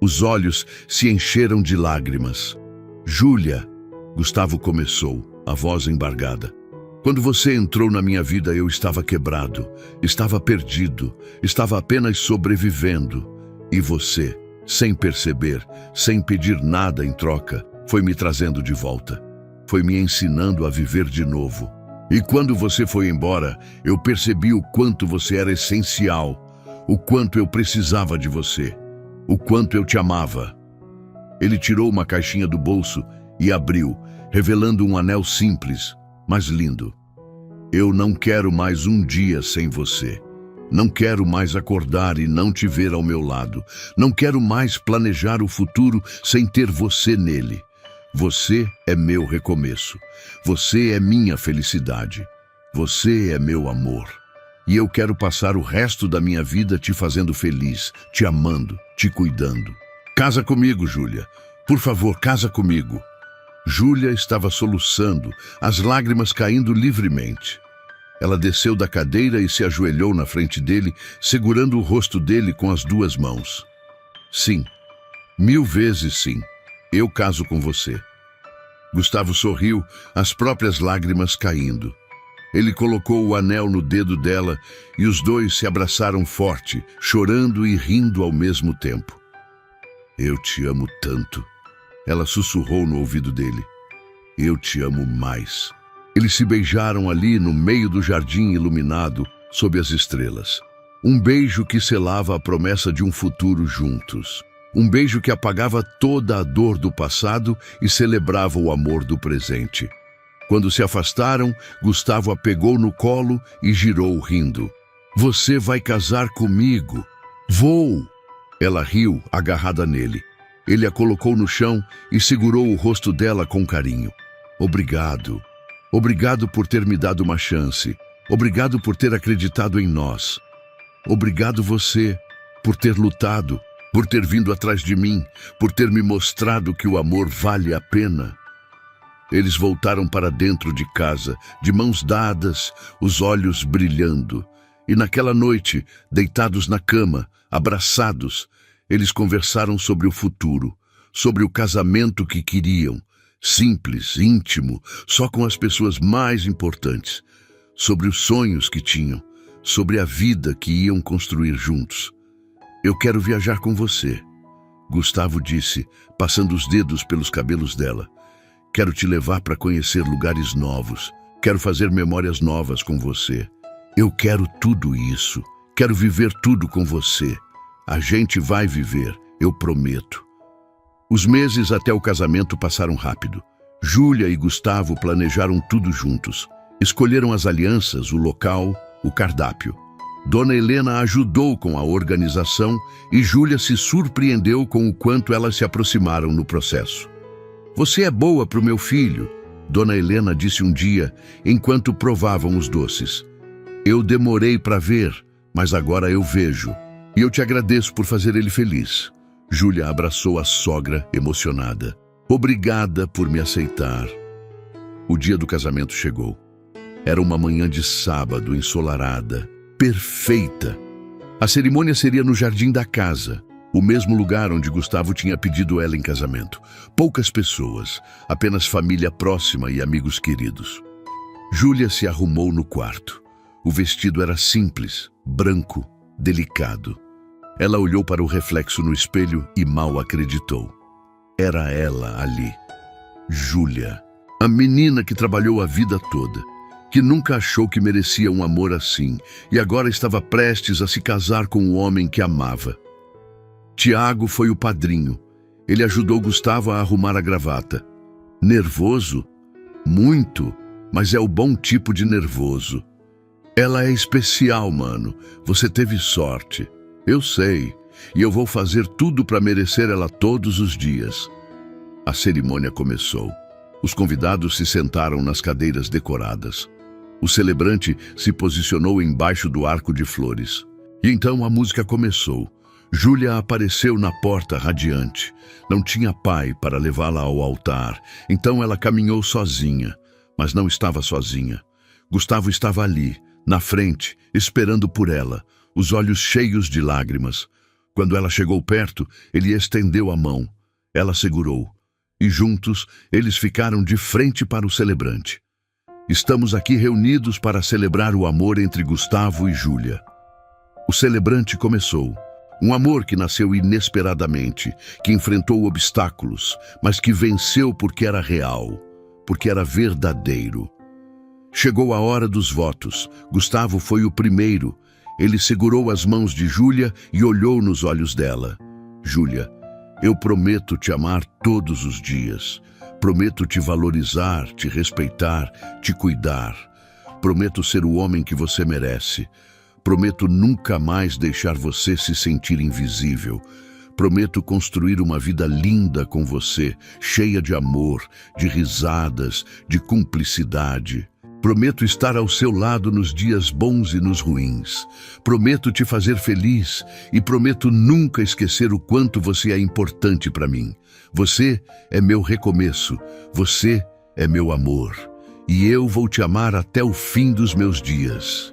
Os olhos se encheram de lágrimas. Júlia, Gustavo começou, a voz embargada. Quando você entrou na minha vida, eu estava quebrado, estava perdido, estava apenas sobrevivendo. E você, sem perceber, sem pedir nada em troca, foi me trazendo de volta. Foi me ensinando a viver de novo. E quando você foi embora, eu percebi o quanto você era essencial, o quanto eu precisava de você, o quanto eu te amava. Ele tirou uma caixinha do bolso e abriu, revelando um anel simples, mas lindo. Eu não quero mais um dia sem você. Não quero mais acordar e não te ver ao meu lado. Não quero mais planejar o futuro sem ter você nele. Você é meu recomeço. Você é minha felicidade. Você é meu amor. E eu quero passar o resto da minha vida te fazendo feliz, te amando, te cuidando. Casa comigo, Júlia. Por favor, casa comigo. Júlia estava soluçando, as lágrimas caindo livremente. Ela desceu da cadeira e se ajoelhou na frente dele, segurando o rosto dele com as duas mãos. Sim, 1000 vezes sim, eu caso com você. Gustavo sorriu, as próprias lágrimas caindo. Ele colocou o anel no dedo dela e os dois se abraçaram forte, chorando e rindo ao mesmo tempo. Eu te amo tanto. Ela sussurrou no ouvido dele. Eu te amo mais. Eles se beijaram ali no meio do jardim iluminado, sob as estrelas. Um beijo que selava a promessa de um futuro juntos. Um beijo que apagava toda a dor do passado e celebrava o amor do presente. Quando se afastaram, Gustavo a pegou no colo e girou rindo. Você vai casar comigo? Vou! Ela riu, agarrada nele. Ele a colocou no chão e segurou o rosto dela com carinho. Obrigado. Obrigado por ter me dado uma chance. Obrigado por ter acreditado em nós. Obrigado você por ter lutado, por ter vindo atrás de mim, por ter me mostrado que o amor vale a pena. Eles voltaram para dentro de casa, de mãos dadas, os olhos brilhando. E naquela noite, deitados na cama, abraçados, eles conversaram sobre o futuro, sobre o casamento que queriam, simples, íntimo, só com as pessoas mais importantes, sobre os sonhos que tinham, sobre a vida que iam construir juntos. Eu quero viajar com você, Gustavo disse, passando os dedos pelos cabelos dela. Quero te levar para conhecer lugares novos, quero fazer memórias novas com você. Eu quero tudo isso, quero viver tudo com você. A gente vai viver, eu prometo. Os meses até o casamento passaram rápido. Júlia e Gustavo planejaram tudo juntos. Escolheram as alianças, o local, o cardápio. Dona Helena ajudou com a organização e Júlia se surpreendeu com o quanto elas se aproximaram no processo. Você é boa para o meu filho, Dona Helena disse um dia, enquanto provavam os doces. Eu demorei para ver, mas agora eu vejo. E eu te agradeço por fazer ele feliz. Júlia abraçou a sogra, emocionada. Obrigada por me aceitar. O dia do casamento chegou. Era uma manhã de sábado, ensolarada, perfeita. A cerimônia seria no jardim da casa, o mesmo lugar onde Gustavo tinha pedido ela em casamento. Poucas pessoas, apenas família próxima e amigos queridos. Júlia se arrumou no quarto. O vestido era simples, branco, delicado. Ela olhou para o reflexo no espelho e mal acreditou. Era ela ali, Júlia, a menina que trabalhou a vida toda, que nunca achou que merecia um amor assim e agora estava prestes a se casar com o homem que amava. Tiago foi o padrinho. Ele ajudou Gustavo a arrumar a gravata. Nervoso? Muito, mas é o bom tipo de nervoso. Ela é especial, mano. Você teve sorte. Eu sei, e eu vou fazer tudo para merecer ela todos os dias. A cerimônia começou. Os convidados se sentaram nas cadeiras decoradas. O celebrante se posicionou embaixo do arco de flores. E então a música começou. Júlia apareceu na porta radiante. Não tinha pai para levá-la ao altar, então ela caminhou sozinha. Mas não estava sozinha. Gustavo estava ali, na frente, esperando por ela, os olhos cheios de lágrimas. Quando ela chegou perto, ele estendeu a mão. Ela segurou. E juntos, eles ficaram de frente para o celebrante. Estamos aqui reunidos para celebrar o amor entre Gustavo e Júlia. O celebrante começou. Um amor que nasceu inesperadamente, que enfrentou obstáculos, mas que venceu porque era real, porque era verdadeiro. Chegou a hora dos votos. Gustavo foi o primeiro. Ele segurou as mãos de Júlia e olhou nos olhos dela. Júlia, eu prometo te amar todos os dias. Prometo te valorizar, te respeitar, te cuidar. Prometo ser o homem que você merece. Prometo nunca mais deixar você se sentir invisível. Prometo construir uma vida linda com você, cheia de amor, de risadas, de cumplicidade. Prometo estar ao seu lado nos dias bons e nos ruins. Prometo te fazer feliz e prometo nunca esquecer o quanto você é importante para mim. Você é meu recomeço, você é meu amor. E eu vou te amar até o fim dos meus dias.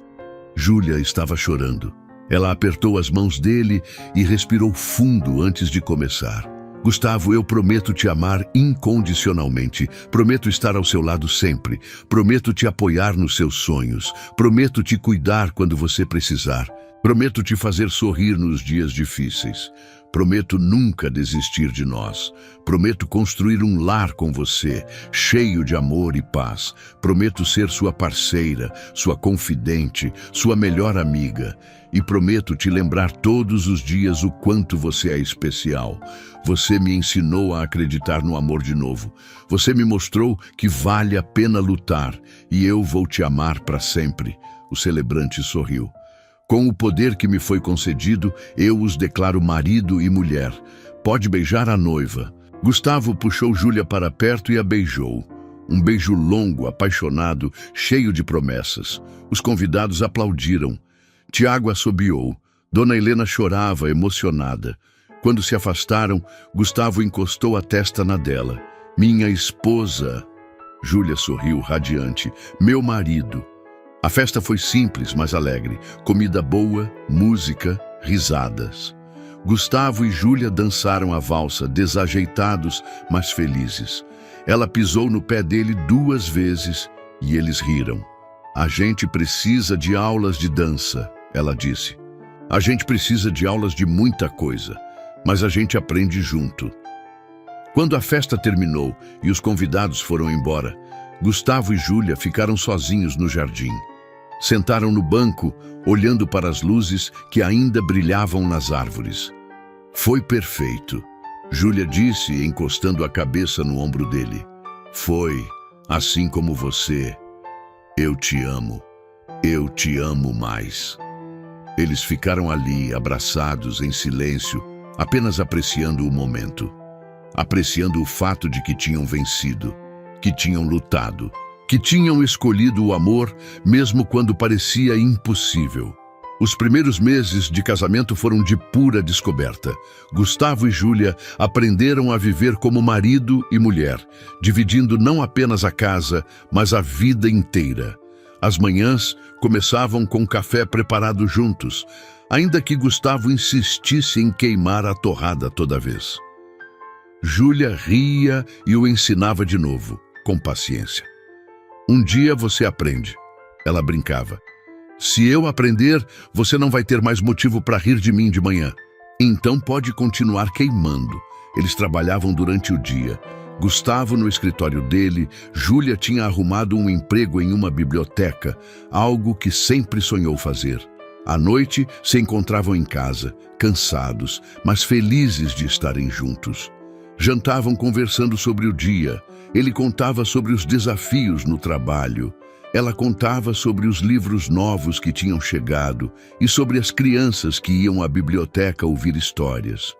Júlia estava chorando. Ela apertou as mãos dele e respirou fundo antes de começar. Gustavo, eu prometo te amar incondicionalmente. Prometo estar ao seu lado sempre. Prometo te apoiar nos seus sonhos. Prometo te cuidar quando você precisar. Prometo te fazer sorrir nos dias difíceis. Prometo nunca desistir de nós. Prometo construir um lar com você, cheio de amor e paz. Prometo ser sua parceira, sua confidente, sua melhor amiga. E prometo te lembrar todos os dias o quanto você é especial. Você me ensinou a acreditar no amor de novo. Você me mostrou que vale a pena lutar e eu vou te amar para sempre. O celebrante sorriu. Com o poder que me foi concedido, eu os declaro marido e mulher. Pode beijar a noiva. Gustavo puxou Júlia para perto e a beijou. Um beijo longo, apaixonado, cheio de promessas. Os convidados aplaudiram. Tiago assobiou. Dona Helena chorava, emocionada. Quando se afastaram, Gustavo encostou a testa na dela. Minha esposa. Júlia sorriu, radiante. Meu marido. A festa foi simples, mas alegre. Comida boa, música, risadas. Gustavo e Júlia dançaram a valsa, desajeitados, mas felizes. Ela pisou no pé dele 2 vezes e eles riram. A gente precisa de aulas de dança, ela disse. A gente precisa de aulas de muita coisa, mas a gente aprende junto. Quando a festa terminou e os convidados foram embora, Gustavo e Júlia ficaram sozinhos no jardim. Sentaram no banco, olhando para as luzes que ainda brilhavam nas árvores. Foi perfeito, Júlia disse, encostando a cabeça no ombro dele. Foi, assim como você. Eu te amo mais. Eles ficaram ali, abraçados, em silêncio, apenas apreciando o momento. Apreciando o fato de que tinham vencido, que tinham lutado, que tinham escolhido o amor, mesmo quando parecia impossível. Os primeiros meses de casamento foram de pura descoberta. Gustavo e Júlia aprenderam a viver como marido e mulher, dividindo não apenas a casa, mas a vida inteira. As manhãs começavam com café preparado juntos, ainda que Gustavo insistisse em queimar a torrada toda vez. Júlia ria e o ensinava de novo, com paciência. Um dia você aprende, ela brincava. Se eu aprender, você não vai ter mais motivo para rir de mim de manhã. Então pode continuar queimando. Eles trabalhavam durante o dia. Gustavo no escritório dele, Júlia tinha arrumado um emprego em uma biblioteca, algo que sempre sonhou fazer. À noite, se encontravam em casa, cansados, mas felizes de estarem juntos. Jantavam conversando sobre o dia. Ele contava sobre os desafios no trabalho. Ela contava sobre os livros novos que tinham chegado e sobre as crianças que iam à biblioteca ouvir histórias.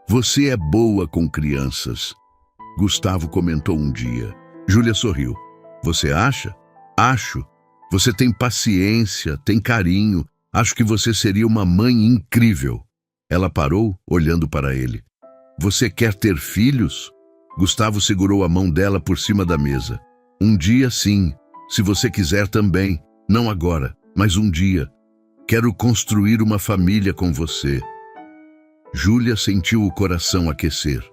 Você é boa com crianças, Gustavo comentou um dia. Júlia sorriu. Você acha? Acho. Você tem paciência, tem carinho. Acho que você seria uma mãe incrível. Ela parou, olhando para ele. Você quer ter filhos? Gustavo segurou a mão dela por cima da mesa. Um dia, sim. Se você quiser também. Não agora, mas um dia. Quero construir uma família com você. Júlia sentiu o coração aquecer.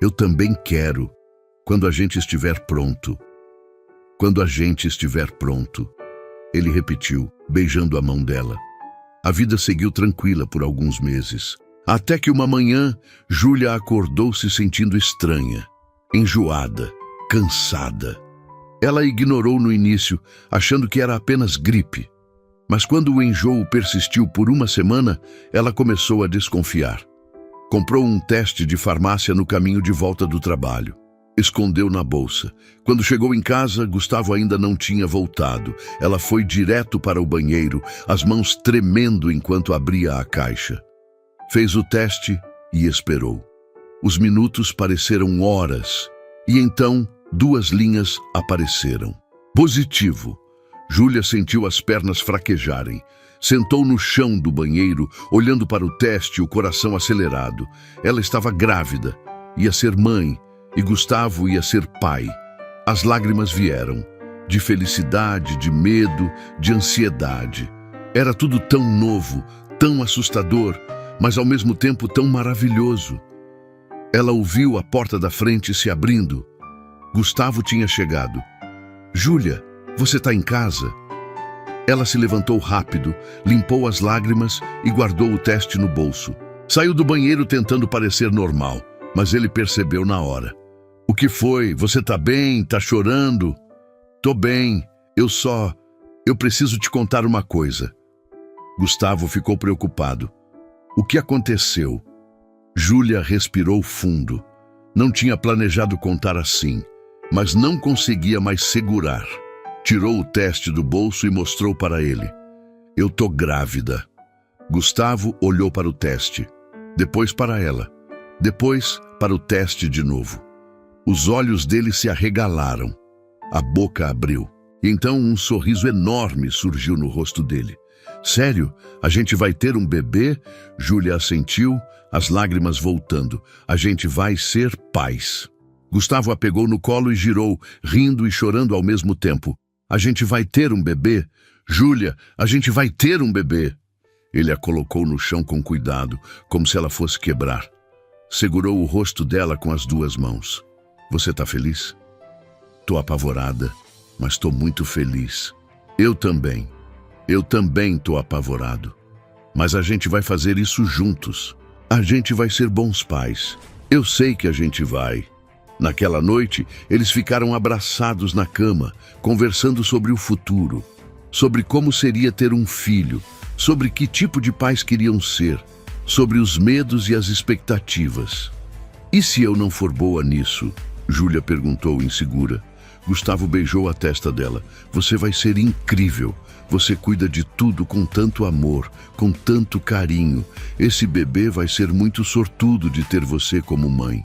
Eu também quero, quando a gente estiver pronto. Quando a gente estiver pronto. Ele repetiu, beijando a mão dela. A vida seguiu tranquila por alguns meses. Até que uma manhã, Júlia acordou se sentindo estranha, enjoada, cansada. Ela ignorou no início, achando que era apenas gripe. Mas quando o enjoo persistiu por uma semana, ela começou a desconfiar. Comprou um teste de farmácia no caminho de volta do trabalho. Escondeu na bolsa. Quando chegou em casa, Gustavo ainda não tinha voltado. Ela foi direto para o banheiro, as mãos tremendo enquanto abria a caixa. Fez o teste e esperou. Os minutos pareceram horas. E então, 2 linhas apareceram. Positivo. Júlia sentiu as pernas fraquejarem. Sentou no chão do banheiro, olhando para o teste, o coração acelerado. Ela estava grávida, ia ser mãe, e Gustavo ia ser pai. As lágrimas vieram, de felicidade, de medo, de ansiedade. Era tudo tão novo, tão assustador, mas ao mesmo tempo tão maravilhoso. Ela ouviu a porta da frente se abrindo. Gustavo tinha chegado. "Júlia, você está em casa?" Ela se levantou rápido, limpou as lágrimas e guardou o teste no bolso. Saiu do banheiro tentando parecer normal, mas ele percebeu na hora. "O que foi? Você tá bem? Tá chorando?" "Tô bem. Eu preciso te contar uma coisa." Gustavo ficou preocupado. "O que aconteceu?" Júlia respirou fundo. Não tinha planejado contar assim, mas não conseguia mais segurar. Tirou o teste do bolso e mostrou para ele. "Eu tô grávida." Gustavo olhou para o teste, depois para ela, depois para o teste de novo. Os olhos dele se arregalaram. A boca abriu. E então um sorriso enorme surgiu no rosto dele. "Sério? A gente vai ter um bebê?" Júlia assentiu, as lágrimas voltando. "A gente vai ser pais." Gustavo a pegou no colo e girou, rindo e chorando ao mesmo tempo. "A gente vai ter um bebê? Júlia, a gente vai ter um bebê." Ele a colocou no chão com cuidado, como se ela fosse quebrar. Segurou o rosto dela com as 2 mãos. "Você tá feliz?" "Tô apavorada, mas tô muito feliz." Eu também tô apavorado. Mas a gente vai fazer isso juntos. A gente vai ser bons pais. Eu sei que a gente vai." Naquela noite, eles ficaram abraçados na cama, conversando sobre o futuro, sobre como seria ter um filho, sobre que tipo de pais queriam ser, sobre os medos e as expectativas. "E se eu não for boa nisso?" Júlia perguntou insegura. Gustavo beijou a testa dela. "Você vai ser incrível. Você cuida de tudo com tanto amor, com tanto carinho. Esse bebê vai ser muito sortudo de ter você como mãe.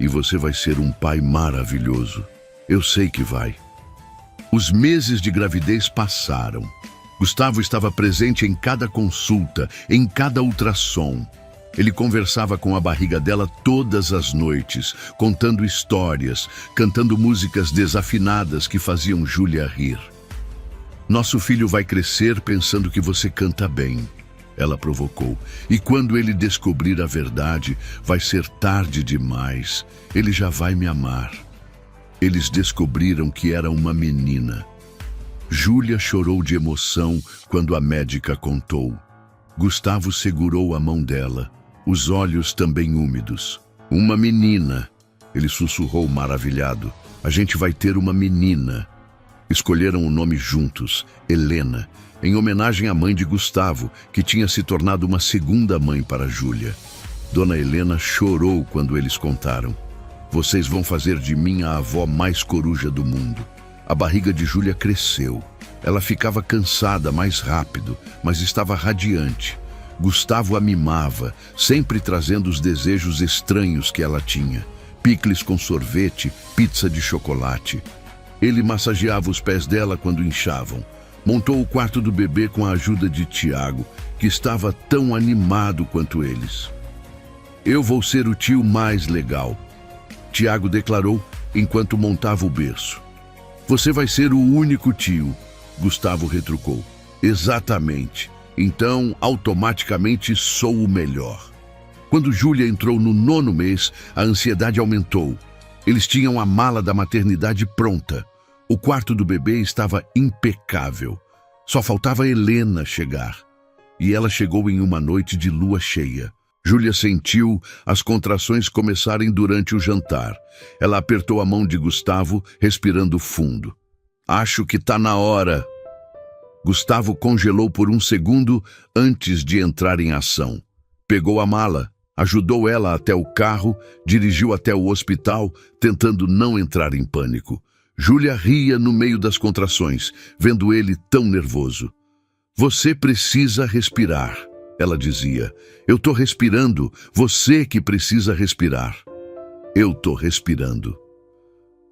E você vai ser um pai maravilhoso. Eu sei que vai." Os meses de gravidez passaram. Gustavo estava presente em cada consulta, em cada ultrassom. Ele conversava com a barriga dela todas as noites, contando histórias, cantando músicas desafinadas que faziam Júlia rir. "Nosso filho vai crescer pensando que você canta bem." Ela provocou. "E quando ele descobrir a verdade, vai ser tarde demais. Ele já vai me amar." Eles descobriram que era uma menina. Júlia chorou de emoção quando a médica contou. Gustavo segurou a mão dela, os olhos também úmidos. "Uma menina," ele sussurrou maravilhado. "A gente vai ter uma menina." Escolheram o nome juntos, Helena, em homenagem à mãe de Gustavo, que tinha se tornado uma segunda mãe para Júlia. Dona Helena chorou quando eles contaram. "Vocês vão fazer de mim a avó mais coruja do mundo." A barriga de Júlia cresceu. Ela ficava cansada mais rápido, mas estava radiante. Gustavo a mimava, sempre trazendo os desejos estranhos que ela tinha. Picles com sorvete, pizza de chocolate. Ele massageava os pés dela quando inchavam. Montou o quarto do bebê com a ajuda de Tiago, que estava tão animado quanto eles. "Eu vou ser o tio mais legal," Tiago declarou enquanto montava o berço. "Você vai ser o único tio," Gustavo retrucou. "Exatamente. Então, automaticamente sou o melhor." Quando Júlia entrou no 9º mês, a ansiedade aumentou. Eles tinham a mala da maternidade pronta. O quarto do bebê estava impecável. Só faltava Helena chegar. E ela chegou em uma noite de lua cheia. Júlia sentiu as contrações começarem durante o jantar. Ela apertou a mão de Gustavo, respirando fundo. "Acho que tá na hora." Gustavo congelou por um segundo antes de entrar em ação. Pegou a mala, Ajudou ela até o carro, dirigiu até o hospital, tentando não entrar em pânico. Júlia ria no meio das contrações, vendo ele tão nervoso. Você precisa respirar, ela dizia. Eu tô respirando, você que precisa respirar. Eu tô respirando.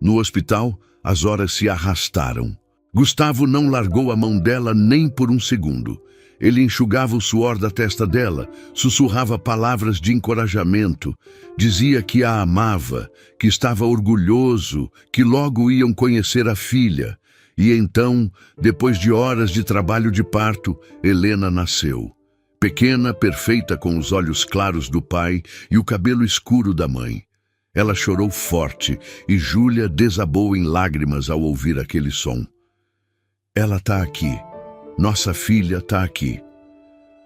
No hospital, as horas se arrastaram. Gustavo não largou a mão dela nem por um segundo. Ele enxugava o suor da testa dela, sussurrava palavras de encorajamento, dizia que a amava, que estava orgulhoso, que logo iam conhecer a filha. E então, depois de horas de trabalho de parto, Helena nasceu. Pequena, perfeita, com os olhos claros do pai e o cabelo escuro da mãe. Ela chorou forte e Júlia desabou em lágrimas ao ouvir aquele som. Ela tá aqui. Nossa filha tá aqui.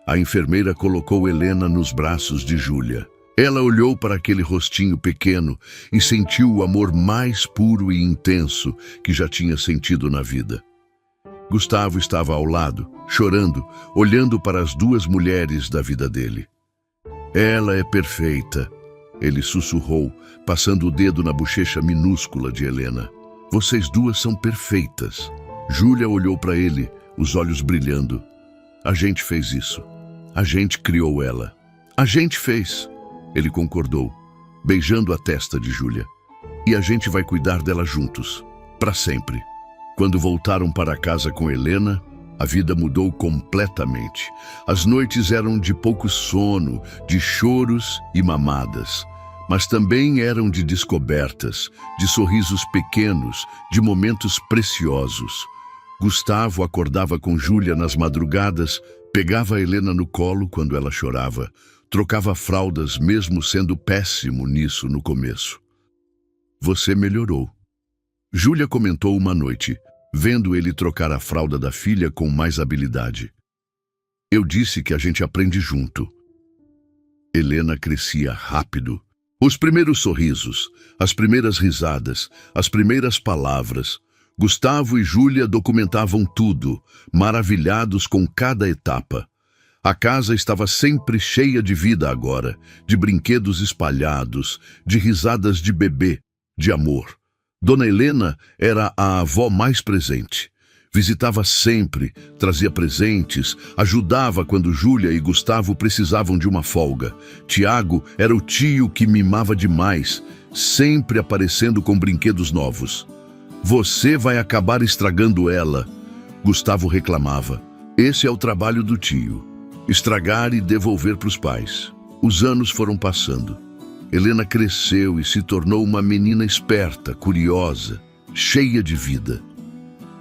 A enfermeira colocou Helena nos braços de Júlia. Ela olhou para aquele rostinho pequeno e sentiu o amor mais puro e intenso que já tinha sentido na vida. Gustavo estava ao lado, chorando, olhando para as duas mulheres da vida dele. Ela é perfeita, ele sussurrou, passando o dedo na bochecha minúscula de Helena. Vocês duas são perfeitas. Júlia olhou para ele, os olhos brilhando. A gente fez isso. A gente criou ela. A gente fez. Ele concordou, beijando a testa de Júlia. E a gente vai cuidar dela juntos, para sempre. Quando voltaram para casa com Helena, a vida mudou completamente. As noites eram de pouco sono, de choros e mamadas. Mas também eram de descobertas, de sorrisos pequenos, de momentos preciosos. Gustavo acordava com Júlia nas madrugadas, pegava a Helena no colo quando ela chorava, trocava fraldas mesmo sendo péssimo nisso no começo. Você melhorou. Júlia comentou uma noite, vendo ele trocar a fralda da filha com mais habilidade. Eu disse que a gente aprende junto. Helena crescia rápido. Os primeiros sorrisos, as primeiras risadas, as primeiras palavras. Gustavo e Júlia documentavam tudo, maravilhados com cada etapa. A casa estava sempre cheia de vida agora, de brinquedos espalhados, de risadas de bebê, de amor. Dona Helena era a avó mais presente. Visitava sempre, trazia presentes, ajudava quando Júlia e Gustavo precisavam de uma folga. Tiago era o tio que mimava demais, sempre aparecendo com brinquedos novos. Você vai acabar estragando ela, Gustavo reclamava. Esse é o trabalho do tio, estragar e devolver para os pais. Os anos foram passando. Helena cresceu e se tornou uma menina esperta, curiosa, cheia de vida.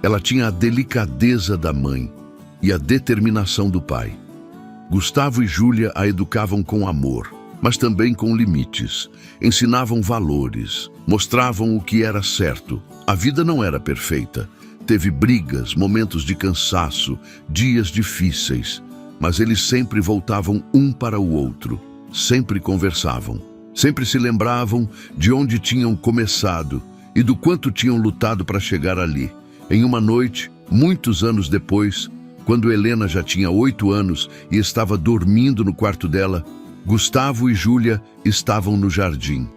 Ela tinha a delicadeza da mãe e a determinação do pai. Gustavo e Júlia a educavam com amor, mas também com limites. Ensinavam valores, mostravam o que era certo. A vida não era perfeita. Teve brigas, momentos de cansaço, dias difíceis. Mas eles sempre voltavam um para o outro, sempre conversavam. Sempre se lembravam de onde tinham começado e do quanto tinham lutado para chegar ali. Em uma noite, muitos anos depois, quando Helena já tinha 8 anos e estava dormindo no quarto dela, Gustavo e Júlia estavam no jardim,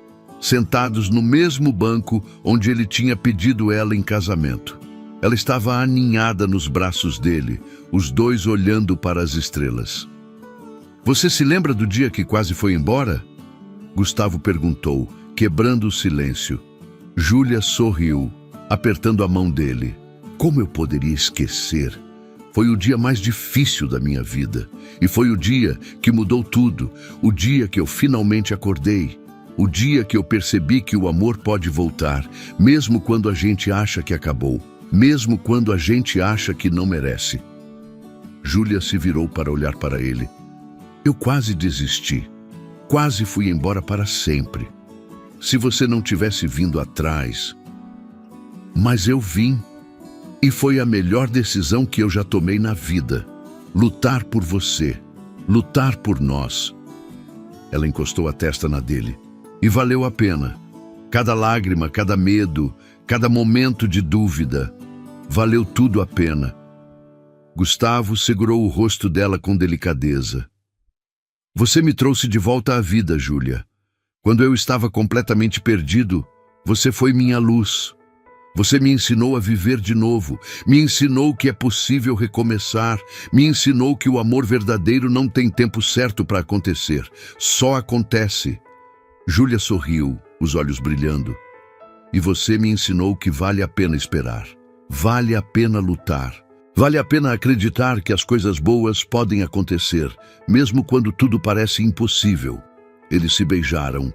sentados no mesmo banco onde ele tinha pedido ela em casamento. Ela estava aninhada nos braços dele, os dois olhando para as estrelas. Você se lembra do dia que quase foi embora? Gustavo perguntou, quebrando o silêncio. Júlia sorriu, apertando a mão dele. Como eu poderia esquecer? Foi o dia mais difícil da minha vida. E foi o dia que mudou tudo. O dia que eu finalmente acordei. O dia que eu percebi que o amor pode voltar, mesmo quando a gente acha que acabou. Mesmo quando a gente acha que não merece. Júlia se virou para olhar para ele. Eu quase desisti. Quase fui embora para sempre. Se você não tivesse vindo atrás. Mas eu vim. E foi a melhor decisão que eu já tomei na vida. Lutar por você. Lutar por nós. Ela encostou a testa na dele. E valeu a pena. Cada lágrima, cada medo, cada momento de dúvida. Valeu tudo a pena. Gustavo segurou o rosto dela com delicadeza. Você me trouxe de volta à vida, Júlia. Quando eu estava completamente perdido, você foi minha luz. Você me ensinou a viver de novo, me ensinou que é possível recomeçar, me ensinou que o amor verdadeiro não tem tempo certo para acontecer, só acontece. Júlia sorriu, os olhos brilhando. E você me ensinou que vale a pena esperar, vale a pena lutar, vale a pena acreditar que as coisas boas podem acontecer, mesmo quando tudo parece impossível. Eles se beijaram,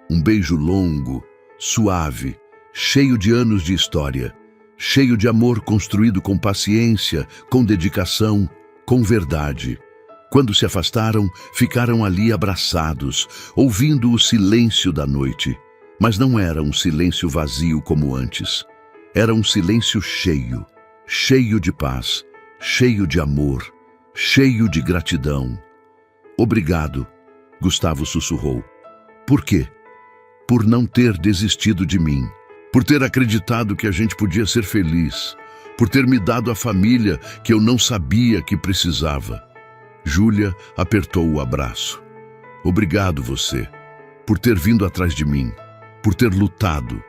um beijo longo, suave, cheio de anos de história, cheio de amor construído com paciência, com dedicação, com verdade. Quando se afastaram, ficaram ali abraçados, ouvindo o silêncio da noite. Mas não era um silêncio vazio como antes. Era um silêncio cheio, cheio de paz, cheio de amor, cheio de gratidão. Obrigado, Gustavo sussurrou. Por quê? Por não ter desistido de mim. Por ter acreditado que a gente podia ser feliz. Por ter me dado a família que eu não sabia que precisava. Júlia apertou o abraço. Obrigado você, por ter vindo atrás de mim, por ter lutado,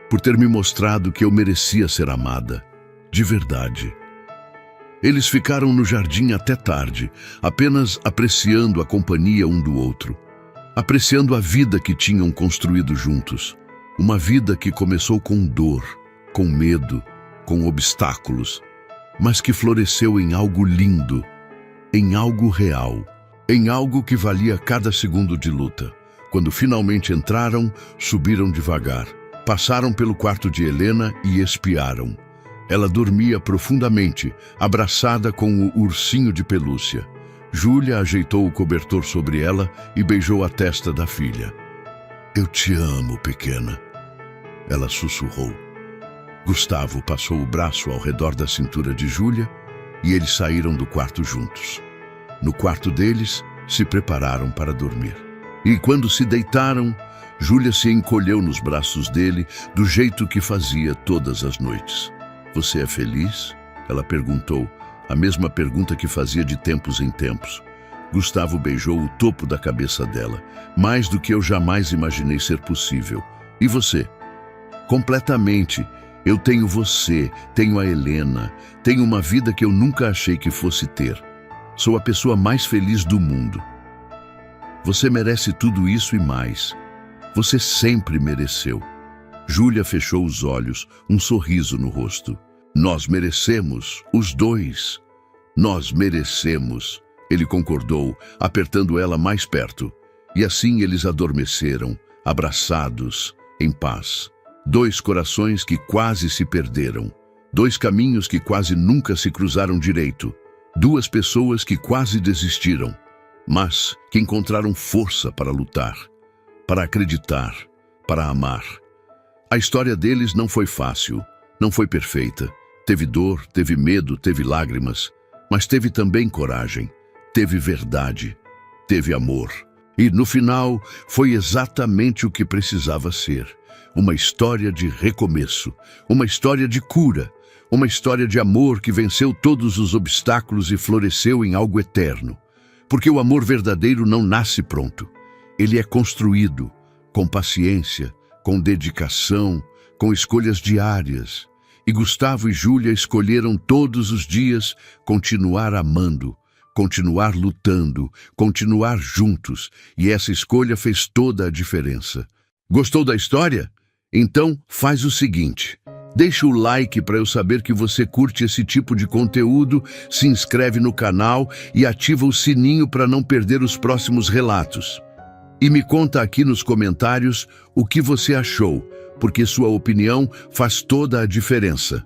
por ter me mostrado que eu merecia ser amada, de verdade. Eles ficaram no jardim até tarde, apenas apreciando a companhia um do outro, apreciando a vida que tinham construído juntos, uma vida que começou com dor, com medo, com obstáculos, mas que floresceu em algo lindo, em algo real, em algo que valia cada segundo de luta. Quando finalmente entraram, subiram devagar, passaram pelo quarto de Helena e espiaram. Ela dormia profundamente, abraçada com o ursinho de pelúcia. Júlia ajeitou o cobertor sobre ela e beijou a testa da filha. Eu te amo, pequena. Ela sussurrou. Gustavo passou o braço ao redor da cintura de Júlia e eles saíram do quarto juntos. No quarto deles, se prepararam para dormir. E quando se deitaram, Júlia se encolheu nos braços dele do jeito que fazia todas as noites. Você é feliz? Ela perguntou, a mesma pergunta que fazia de tempos em tempos. Gustavo beijou o topo da cabeça dela, mais do que eu jamais imaginei ser possível. E você? Completamente. Eu tenho você, tenho a Helena, tenho uma vida que eu nunca achei que fosse ter. Sou a pessoa mais feliz do mundo. Você merece tudo isso e mais. Você sempre mereceu. Júlia fechou os olhos, um sorriso no rosto. Nós merecemos, os dois. Nós merecemos. Ele concordou, apertando ela mais perto. E assim eles adormeceram, abraçados, em paz. Dois corações que quase se perderam. Dois caminhos que quase nunca se cruzaram direito. Duas pessoas que quase desistiram, mas que encontraram força para lutar, para acreditar, para amar. A história deles não foi fácil, não foi perfeita. Teve dor, teve medo, teve lágrimas, mas teve também coragem, teve verdade, teve amor. E no final foi exatamente o que precisava ser. Uma história de recomeço, uma história de cura, uma história de amor que venceu todos os obstáculos e floresceu em algo eterno. Porque o amor verdadeiro não nasce pronto. Ele é construído com paciência, com dedicação, com escolhas diárias. E Gustavo e Júlia escolheram todos os dias continuar amando, continuar lutando, continuar juntos. E essa escolha fez toda a diferença. Gostou da história? Então faz o seguinte. Deixa o like para eu saber que você curte esse tipo de conteúdo, se inscreve no canal e ativa o sininho para não perder os próximos relatos. E me conta aqui nos comentários o que você achou, porque sua opinião faz toda a diferença.